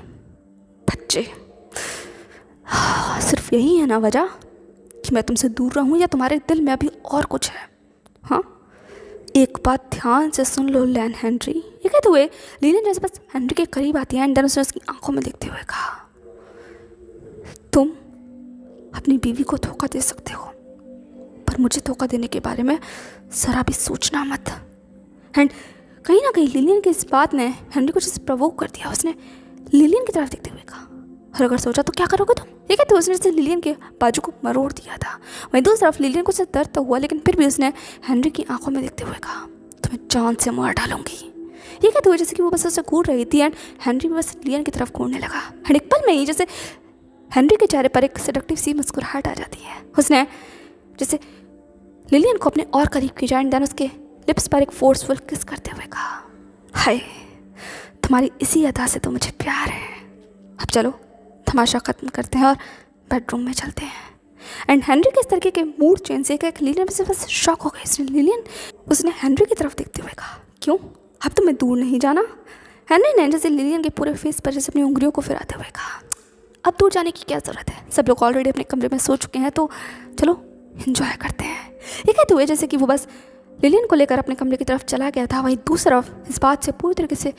बच्चे, सिर्फ यही है ना वजह कि मैं तुमसे दूर रहूं, या तुम्हारे दिल में अभी और कुछ है? हाँ, एक बात ध्यान से सुन लो लैन हेनरी, ये कहते हुए लिलियन जैसे बस हेनरी के करीब आती है एंड देन उसने उसकी आंखों में देखते हुए कहा, तुम अपनी बीवी को धोखा दे सकते हो पर मुझे धोखा देने के बारे में जरा भी सोचना मत। एंड कहीं ना कहीं लिलियन की इस बात ने हेनरी को जैसे प्रवोक कर दिया। उसने लिलियन की तरफ देखते हुए कहा, और अगर सोचा तो क्या करोगे तुम? ये कहते उसने जैसे लिलियन के बाजू को मरोड़ दिया था। वहीं दूसरी तरफ लिलियन को से दर्द तो हुआ लेकिन फिर भी उसने हेनरी की आंखों में देखते हुए कहा, तुम्हें जान से मार डालूंगी। ये कहते हुए जैसे कि वो बस उससे घूर रही थी एंड हेनरी भी बस लिलियन की तरफ घूरने लगा। एंड एक पल में ही जैसे हेनरी के चेहरे पर एक सेडक्टिव सी मुस्कुराहट आ जाती है। उसने जैसे लिलियन को अपने और करीब की एंड देन उसके लिप्स पर एक फोर्सफुल किस करते हुए कहा, हाय तुम्हारी इसी अदा से तो मुझे प्यार है। अब चलो तमाशा ख़त्म करते हैं और बेडरूम में चलते हैं। एंड हेनरी के इस तरीके के मूड चेंज से लिलियन से बस शॉक हो गई। उसने हेनरी की तरफ देखते हुए कहा, क्यों अब तुम्हें दूर नहीं जाना? हेनरी ने जैसे लिलियन के पूरे फेस पर जैसे अपनी उंगलियों को फिराते हुए कहा, अब दूर जाने की क्या ज़रूरत है, सब लोग ऑलरेडी अपने कमरे में सो चुके हैं तो चलो एंजॉय करते हैं। ये कहते हुए जैसे कि वो बस लिलियन को लेकर अपने कमरे की तरफ चला गया था, वहीं दूसरी तरफ इस बात से पूरी तरीके से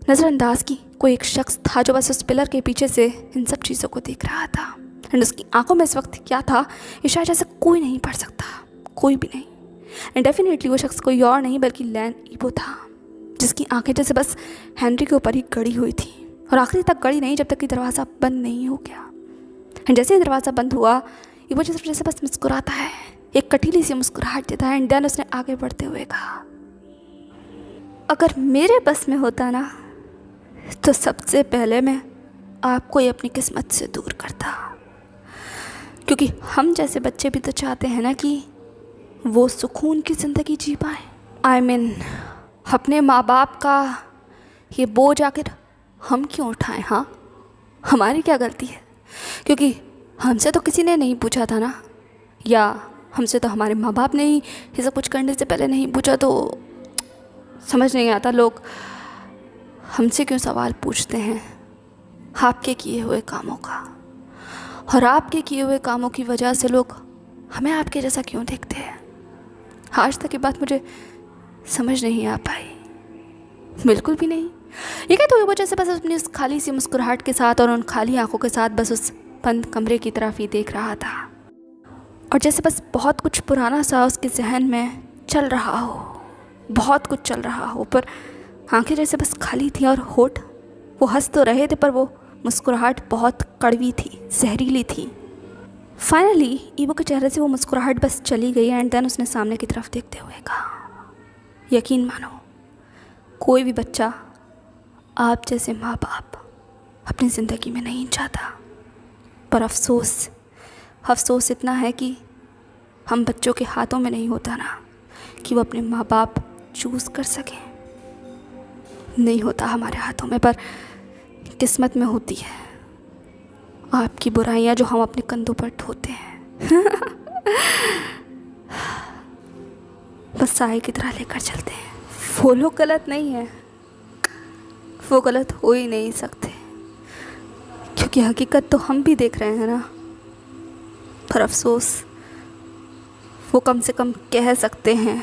नज़रअंदाज की कोई एक शख्स था जो बस उस पिलर के पीछे से इन सब चीज़ों को देख रहा था। एंड उसकी आंखों में इस वक्त क्या था ये शायद जैसे कोई नहीं पढ़ सकता, कोई भी नहीं। एंड डेफिनेटली वो शख्स कोई और नहीं बल्कि लैन ईबो था, जिसकी आंखें जैसे बस हेनरी के ऊपर ही गड़ी हुई थी और आखिरी तक गड़ी नहीं जब तक कि दरवाज़ा बंद नहीं हो गया। एंड जैसे ही दरवाज़ा बंद हुआ ईबो जैसे बस मुस्कुराता है, एक कटीली सी मुस्कुराहट देता है। एंड देन उसने आगे बढ़ते हुए कहा, अगर मेरे बस में होता ना तो सबसे पहले मैं आपको ही अपनी किस्मत से दूर करता, क्योंकि हम जैसे बच्चे भी तो चाहते हैं ना कि वो सुकून की ज़िंदगी जी पाए। आई मीन अपने माँ बाप का ये बोझ आखिर हम क्यों उठाएं? हाँ, हमारी क्या गलती है? क्योंकि हमसे तो किसी ने नहीं पूछा था ना, या हमसे तो हमारे माँ बाप ने ही ये सब कुछ करने से पहले नहीं पूछा। तो समझ नहीं आता लोग हमसे क्यों सवाल पूछते हैं आपके किए हुए कामों का, और आपके किए हुए कामों की वजह से लोग हमें आपके जैसा क्यों देखते हैं। आज तक ये बात मुझे समझ नहीं आ पाई, बिल्कुल भी नहीं। ये कहते हुए वो जैसे बस अपनी उस खाली सी मुस्कुराहट के साथ और उन खाली आंखों के साथ बस उस बंद कमरे की तरफ ही देख रहा था, और जैसे बस बहुत कुछ पुराना सा उसके जहन में चल रहा हो, बहुत कुछ चल रहा हो, पर आंखें जैसे बस खाली थी और होठ वो हंस तो रहे थे पर वो मुस्कुराहट बहुत कड़वी थी, जहरीली थी। फाइनली ईबो के चेहरे से वो मुस्कुराहट बस चली गई एंड देन उसने सामने की तरफ देखते हुए कहा, यकीन मानो कोई भी बच्चा आप जैसे माँ बाप अपनी ज़िंदगी में नहीं चाहता, पर अफसोस इतना है कि हम बच्चों के हाथों में नहीं होता ना कि वो अपने माँ बाप चूज़ कर सकें। नहीं होता हमारे हाथों में, पर किस्मत में होती है आपकी बुराइयां जो हम अपने कंधों पर ढोते हैं। बस साए की तरह लेकर चलते हैं। वो लोग गलत नहीं है, वो गलत हो ही नहीं सकते, क्योंकि हकीकत तो हम भी देख रहे हैं ना। पर अफसोस वो कम से कम कह सकते हैं,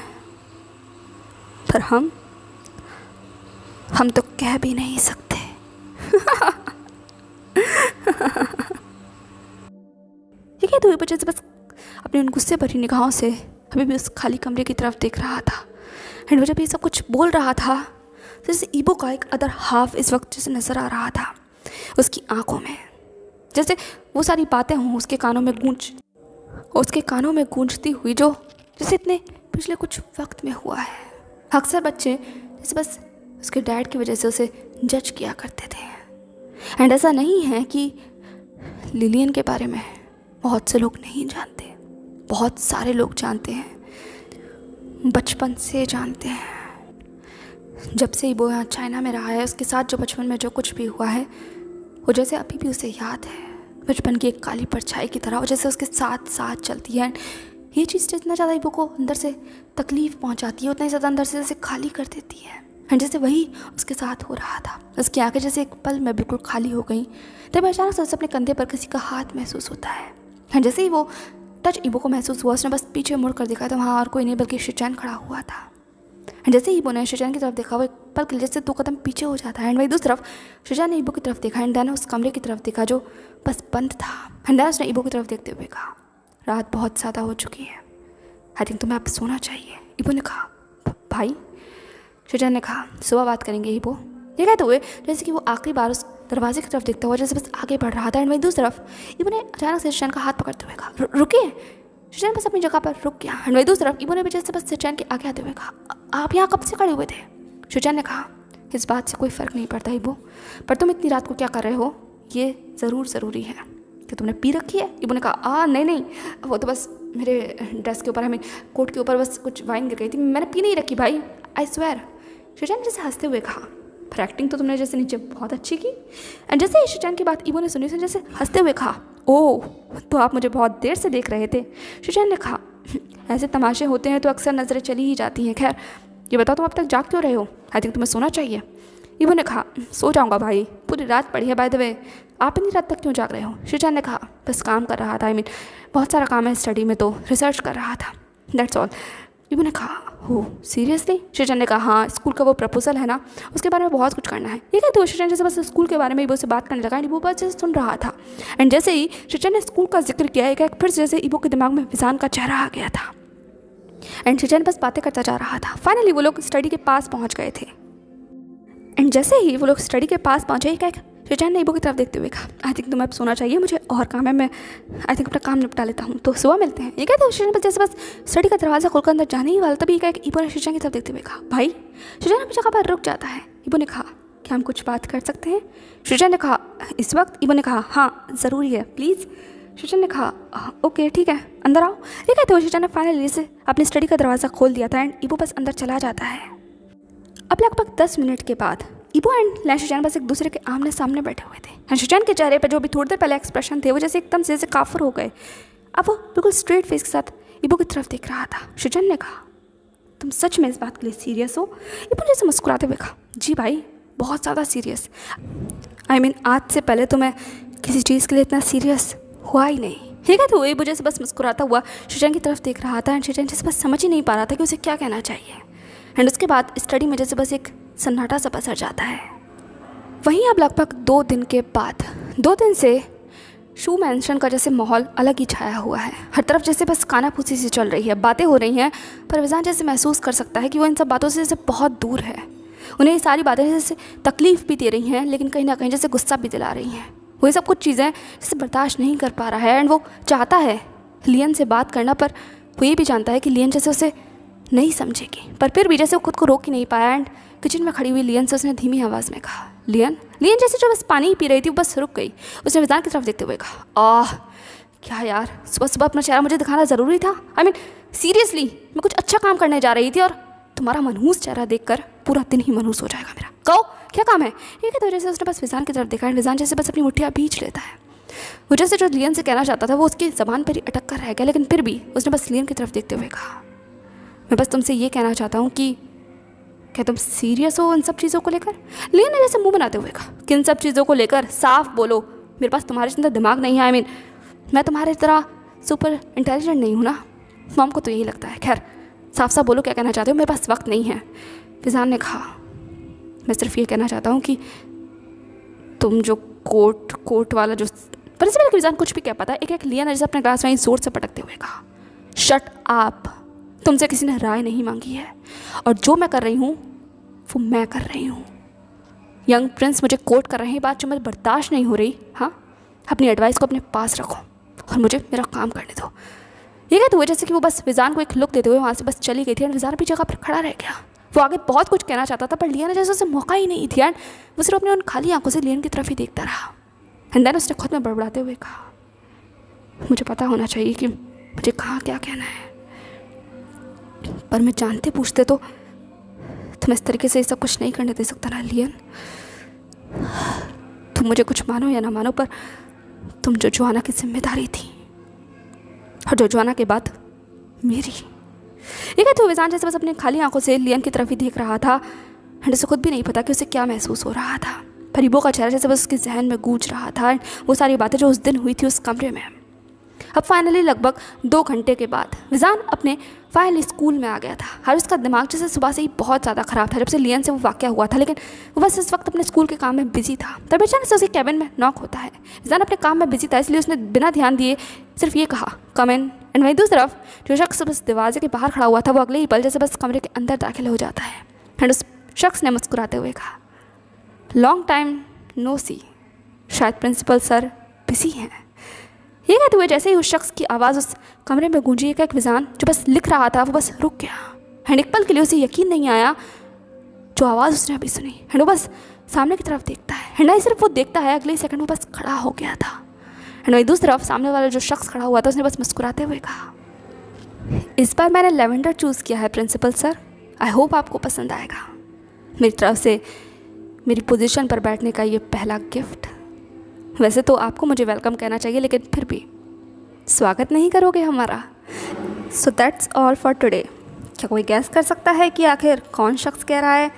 पर हम तो कह भी नहीं सकते। ये कहते हुए बच्चे से बस अपनी उन गुस्से भरी निगाहों से अभी भी उस खाली कमरे की तरफ देख रहा था। एंड वो जब ये सब कुछ बोल रहा था तो जैसे ईबो का एक अदर हाफ इस वक्त जैसे नज़र आ रहा था उसकी आंखों में, जैसे वो सारी बातें हों उसके कानों में गूंजती हुई जो जैसे इतने पिछले कुछ वक्त में हुआ है। अक्सर बच्चे जैसे बस उसके डैड की वजह से उसे जज किया करते थे। एंड ऐसा नहीं है कि लिलियन के बारे में बहुत से लोग नहीं जानते, बहुत सारे लोग जानते हैं, बचपन से जानते हैं। जब से वो यहाँ चाइना में रहा है उसके साथ जो बचपन में जो कुछ भी हुआ है वो जैसे अभी भी उसे याद है, बचपन की एक काली परछाई की तरह वो जैसे उसके साथ साथ चलती है। ये चीज़ जितना ज़्यादा ईबो को अंदर से तकलीफ़ पहुंचाती है उतना ही ज़्यादा अंदर से जैसे खाली कर देती है। एंड जैसे वही उसके साथ हो रहा था, उसकी आंखें जैसे एक पल में बिल्कुल खाली हो गई। तब अचानक से उसे अपने कंधे पर किसी का हाथ महसूस होता है। एंड जैसे ही वो टच ईबो को महसूस हुआ उसने बस पीछे मुड़ कर देखा तो वहाँ और कोई नहीं बल्कि शिचैन खड़ा हुआ था। एंड जैसे ही ईबो ने शिजान की तरफ देखा वो एक पल के लिए जैसे 2 कदम पीछे हो जाता है। एंड वही दूसरी तरफ शिजान ने ईबो की तरफ देखा एंड देन उस कमरे की तरफ देखा जो बस बंद था। एंड देन उसने ईबो की तरफ देखते हुए कहा, रात बहुत ज़्यादा हो चुकी है, आई थिंक तुम्हें अब सोना चाहिए। ईबो ने कहा, भाई? शिजान ने कहा, सुबह बात करेंगे ईबो। ये कहते हुए जैसे कि वो आखिरी बार उस दरवाजे की तरफ देखता हुआ जैसे बस आगे बढ़ रहा था। एंड वही दूसरी तरफ ईबो ने अचानक से शिजान का हाथ पकड़ते हुए कहा, रुकिए। शिजान बस अपनी जगह पर रुक गया। एंड वही दूसरी तरफ ईबो ने भी जैसे बस शिजान के आगे आते हुए कहा, आप यहाँ कब से खड़े हुए थे? शिजान ने कहा, इस बात से कोई फ़र्क नहीं पड़ता ईबो, पर तुम इतनी रात को क्या कर रहे हो ये ज़रूरी है कि तुमने पी रखी है? ईबो ने कहा, नहीं, वो तो बस मेरे ड्रेस के ऊपर, हमें कोट के ऊपर बस कुछ वाइन गिर गई थी, मैंने पी नहीं रखी भाई, आई स्वेयर। शिजान ने जैसे हंसते हुए कहा, पर एक्टिंग तो तुमने जैसे नीचे बहुत अच्छी की। एंड जैसे ही शिजान की बात ईबो ने सुनी, जैसे हंसते हुए कहा, ओह तो आप मुझे बहुत देर से देख रहे थे। शिजान ने कहा, ऐसे तमाशे होते हैं तो अक्सर नज़रें चली ही जाती हैं। खैर ये बताओ तुम अब तक जाग क्यों रहे हो? आई थिंक तुम्हें सोना चाहिए। ईबो ने कहा, सो जाऊंगा भाई, पूरी रात पड़ी है। बाय द वे आप इतनी रात तक क्यों जाग रहे हो? शिजान ने कहा, बस काम कर रहा था, आई मीन बहुत सारा काम है स्टडी में, तो रिसर्च कर रहा था, दैट्स ऑल। ईबो ने कहा, हो सीरियसली? शिजान ने कहा, हाँ, स्कूल का वो प्रपोजल है ना, उसके बारे में बहुत कुछ करना है। ये कहते हुए शिजान जैसे बस स्कूल के बारे में ईबो से बात करने लगा। ईबो बस जैसे सुन रहा था। एंड जैसे ही शिजान ने स्कूल का जिक्र किया, एक फिर से जैसे ईबो के दिमाग में विजान का चेहरा आ गया था। एंड शिजान बस बातें करता जा रहा था। फाइनली वो लोग स्टडी के पास पहुंच गए थे। एंड जैसे ही वो लोग स्टडी के पास पहुंचे, एक शिजान ने ईबो की तरफ देखते हुए कहा, आई थिंक तुम्हें अब सोना चाहिए, मुझे और काम है, मैं आई थिंक अपना काम निपटा लेता हूँ, तो सुबह मिलते हैं। ये कहते हुए शिजान जैसे बस स्टडी का दरवाजा खोलकर अंदर जाने ही वाला, तभी एक ईबो ने शिजान की तरफ देखते हुए कहा, भाई? शिजान अपनी जगह पर रुक जाता है। ईबो ने कहा, क्या हम कुछ बात कर सकते हैं? शिजान ने कहा, इस वक्त? ईबो ने कहा, हाँ ज़रूरी है, प्लीज़। शिजान ने कहा, ओके ठीक है, अंदर आओ। ये कहते हुए शिजान ने फाइनली से अपनी स्टडी का दरवाज़ा खोल दिया था। एंड ईबो बस अंदर चला जाता है। अब लगभग 10 मिनट के बाद ईबो एंड शिजान बस एक दूसरे के आमने सामने बैठे हुए थे। एंड शिजान के चेहरे पर जो भी थोड़ी देर पहले एक्सप्रेशन थे वो जैसे एकदम से जैसे काफुर हो गए। अब वो बिल्कुल स्ट्रेट फेस के साथ ईबो की तरफ देख रहा था। शिजान ने कहा, तुम सच में इस बात के लिए सीरियस हो? ईबो जैसे मुस्कुराते हुए कहा, जी भाई, बहुत ज़्यादा सीरियस। आई मीन आज से पहले तो मैं किसी चीज़ के लिए इतना सीरियस हुआ ही नहीं। ठीक है, तो ईबो जैसे बस मुस्कुराता हुआ शिजान की तरफ देख रहा था। एंड शिजान जैसे बस समझ ही नहीं पा रहा था कि उसे क्या कहना चाहिए। एंड उसके बाद स्टडी में जैसे बस एक सन्नाटा सा पसर जाता है। वहीं अब लगभग 2 दिन के बाद 2 दिन से शू मैंशन का जैसे माहौल अलग ही छाया हुआ है। हर तरफ जैसे बस कानाफूसी सी चल रही है, बातें हो रही हैं, पर विजान जैसे महसूस कर सकता है कि वो इन सब बातों से जैसे बहुत दूर है। उन्हें ये सारी बातें जैसे तकलीफ़ भी दे रही हैं, लेकिन कहीं ना कहीं जैसे गुस्सा भी दिला रही हैं। वो ये सब कुछ चीज़ें जैसे बर्दाश्त नहीं कर पा रहा है। एंड वो चाहता है लियन से बात करना, पर वो ये भी जानता है कि लियन जैसे उसे नहीं समझेगी, पर फिर भी जैसे वो खुद को रोक ही नहीं पाया। एंड किचन में खड़ी हुई लियन से उसने धीमी आवाज़ में कहा, लियन। लियन जैसे जो बस पानी ही पी रही थी वो बस रुक गई। उसने विजान की तरफ देखते हुए कहा, क्या यार, सुबह सुबह अपना चेहरा मुझे दिखाना ज़रूरी था? आई मीन सीरियसली, मैं कुछ अच्छा काम करने जा रही थी और तुम्हारा मनहूस चेहरा देखकर पूरा दिन ही मनहूस हो जाएगा मेरा। कहो क्या काम है? ये कहते वजह से उसने बस विजान की तरफ देखा। एंड विजान जैसे बस अपनी मुठ्ठियाँ भींच लेता है। वो जैसे जो लियन से कहना चाहता था वो उसकी ज़बान पर ही अटक कर रह गया, लेकिन फिर भी उसने बस लियन की तरफ देखते हुए कहा, मैं बस तुमसे ये कहना चाहता हूँ कि क्या तुम सीरियस हो उन सब चीज़ों को लेकर? लियन ने जैसे मुंह बनाते हुए कहा, किन सब चीज़ों को लेकर? साफ बोलो, मेरे पास तुम्हारे जितना दिमाग नहीं है। आई मीन मैं तुम्हारी तरह सुपर इंटेलिजेंट नहीं हूँ ना। मॉम को तो यही लगता है। खैर साफ साफ बोलो क्या कहना चाहते हो, मेरे पास वक्त नहीं है। विजान ने कहा, मैं सिर्फ ये कहना चाहता हूँ कि तुम जो कोट वाला जो, पर इससे पहले कि विजान कुछ भी कह पाता, एक लियन ने जैसे अपने ग्लास वाइन जोर से पटकते हुए कहा, शट अप, तुमसे किसी ने राय नहीं मांगी है और जो मैं कर रही हूँ वो मैं कर रही हूँ। यंग प्रिंस मुझे कोट कर रहे हैं, बात जो मुझे बर्दाश्त नहीं हो रही। हाँ, अपनी एडवाइस को अपने पास रखो और मुझे मेरा काम करने दो। ये कहते हुए जैसे कि वो बस विजान को एक लुक देते हुए वहाँ से बस चली गई थी। एंड विजान भी जगह पर खड़ा रह गया। वो आगे बहुत कुछ कहना चाहता था, पर लियन ने जैसे उसे मौका ही नहीं दिया। एंड वो सिर्फ अपने उन खाली आंखों से लियन की तरफ ही देखता रहा। एंड देन उसने खुद में बड़बड़ाते हुए कहा, मुझे पता होना चाहिए कि मुझे कहाँ क्या कहना है, पर मैं जानते पूछते तो तुम इस तरीके से ये सब कुछ नहीं करने दे सकता ना लियन। तुम मुझे कुछ मानो या ना मानो, पर तुम जोजुआना की जिम्मेदारी थी और जोजुआना के बाद मेरी। ये कहते हुए विजान जैसे बस अपनी खाली आंखों से लियन की तरफ ही देख रहा था। एंड उसे खुद भी नहीं पता कि उसे क्या महसूस हो रहा था, पर ईबो का चेहरा जैसे बस उसके जहन में गूंज रहा था। एंड वो सारी बातें जो उस दिन हुई थी उस कमरे में। अब फाइनली लगभग 2 घंटे के बाद विजान अपने फाइनली स्कूल में आ गया था। हारिस का दिमाग जैसे सुबह से ही बहुत ज़्यादा ख़राब था जब से लियन से वो वाक़या हुआ था, लेकिन वो बस इस वक्त अपने स्कूल के काम में बिजी था। तभी अचानक से उसके कैबिन में नॉक होता है। रिजान अपने काम में बिजी था, इसलिए उसने बिना ध्यान दिए सिर्फ ये कहा, कम इन। एंड वहीं दूसरी तरफ जो शख्स बस दरवाजे के बाहर खड़ा हुआ था वो अगले ही पल जैसे बस कमरे के अंदर दाखिल हो जाता है। एंड उस शख्स ने मुस्कुराते हुए कहा, लॉन्ग टाइम नो सी, शायद प्रिंसिपल सर बिजी हैं। ये कहते हुए जैसे ही उस शख्स की आवाज़ उस कमरे में गूंजी, एक विजान जो बस लिख रहा था वो बस रुक गया। एंड एक पल के लिए उसे यकीन नहीं आया जो आवाज़ उसने अभी सुनी। एंड वो बस सामने की तरफ देखता है। एंड नहीं सिर्फ वो देखता है, अगले सेकंड वो बस खड़ा हो गया था। एंड वही दूसरी तरफ सामने वाला जो शख्स खड़ा हुआ था उसने बस मुस्कुराते हुए कहा, इस बार मैंने लेवेंडर चूज़ किया है प्रिंसिपल सर, आई होप आपको पसंद आएगा। मेरी तरफ से मेरी पोजीशन पर बैठने का ये पहला गिफ्ट। वैसे तो आपको मुझे वेलकम कहना चाहिए, लेकिन फिर भी स्वागत नहीं करोगे हमारा? So that's all for today. क्या कोई गैस कर सकता है कि आखिर कौन शख्स कह रहा है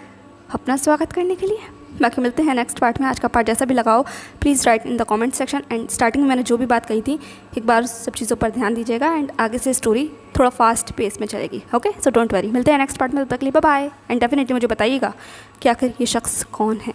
अपना स्वागत करने के लिए? बाकी मिलते हैं नेक्स्ट पार्ट में। आज का पार्ट जैसा भी लगाओ please write in the comment section. And starting में मैंने जो भी बात कही थी एक बार सब चीज़ों पर ध्यान दीजिएगा। एंड आगे से स्टोरी थोड़ा फास्ट पेस में चलेगी। ओके, सो डोंट वरी, मिलते हैं नेक्स्ट पार्ट में। तब तक के लिए बाय बाय। एंड डेफिनेटली मुझे बताइएगा कि आखिर ये शख्स कौन है।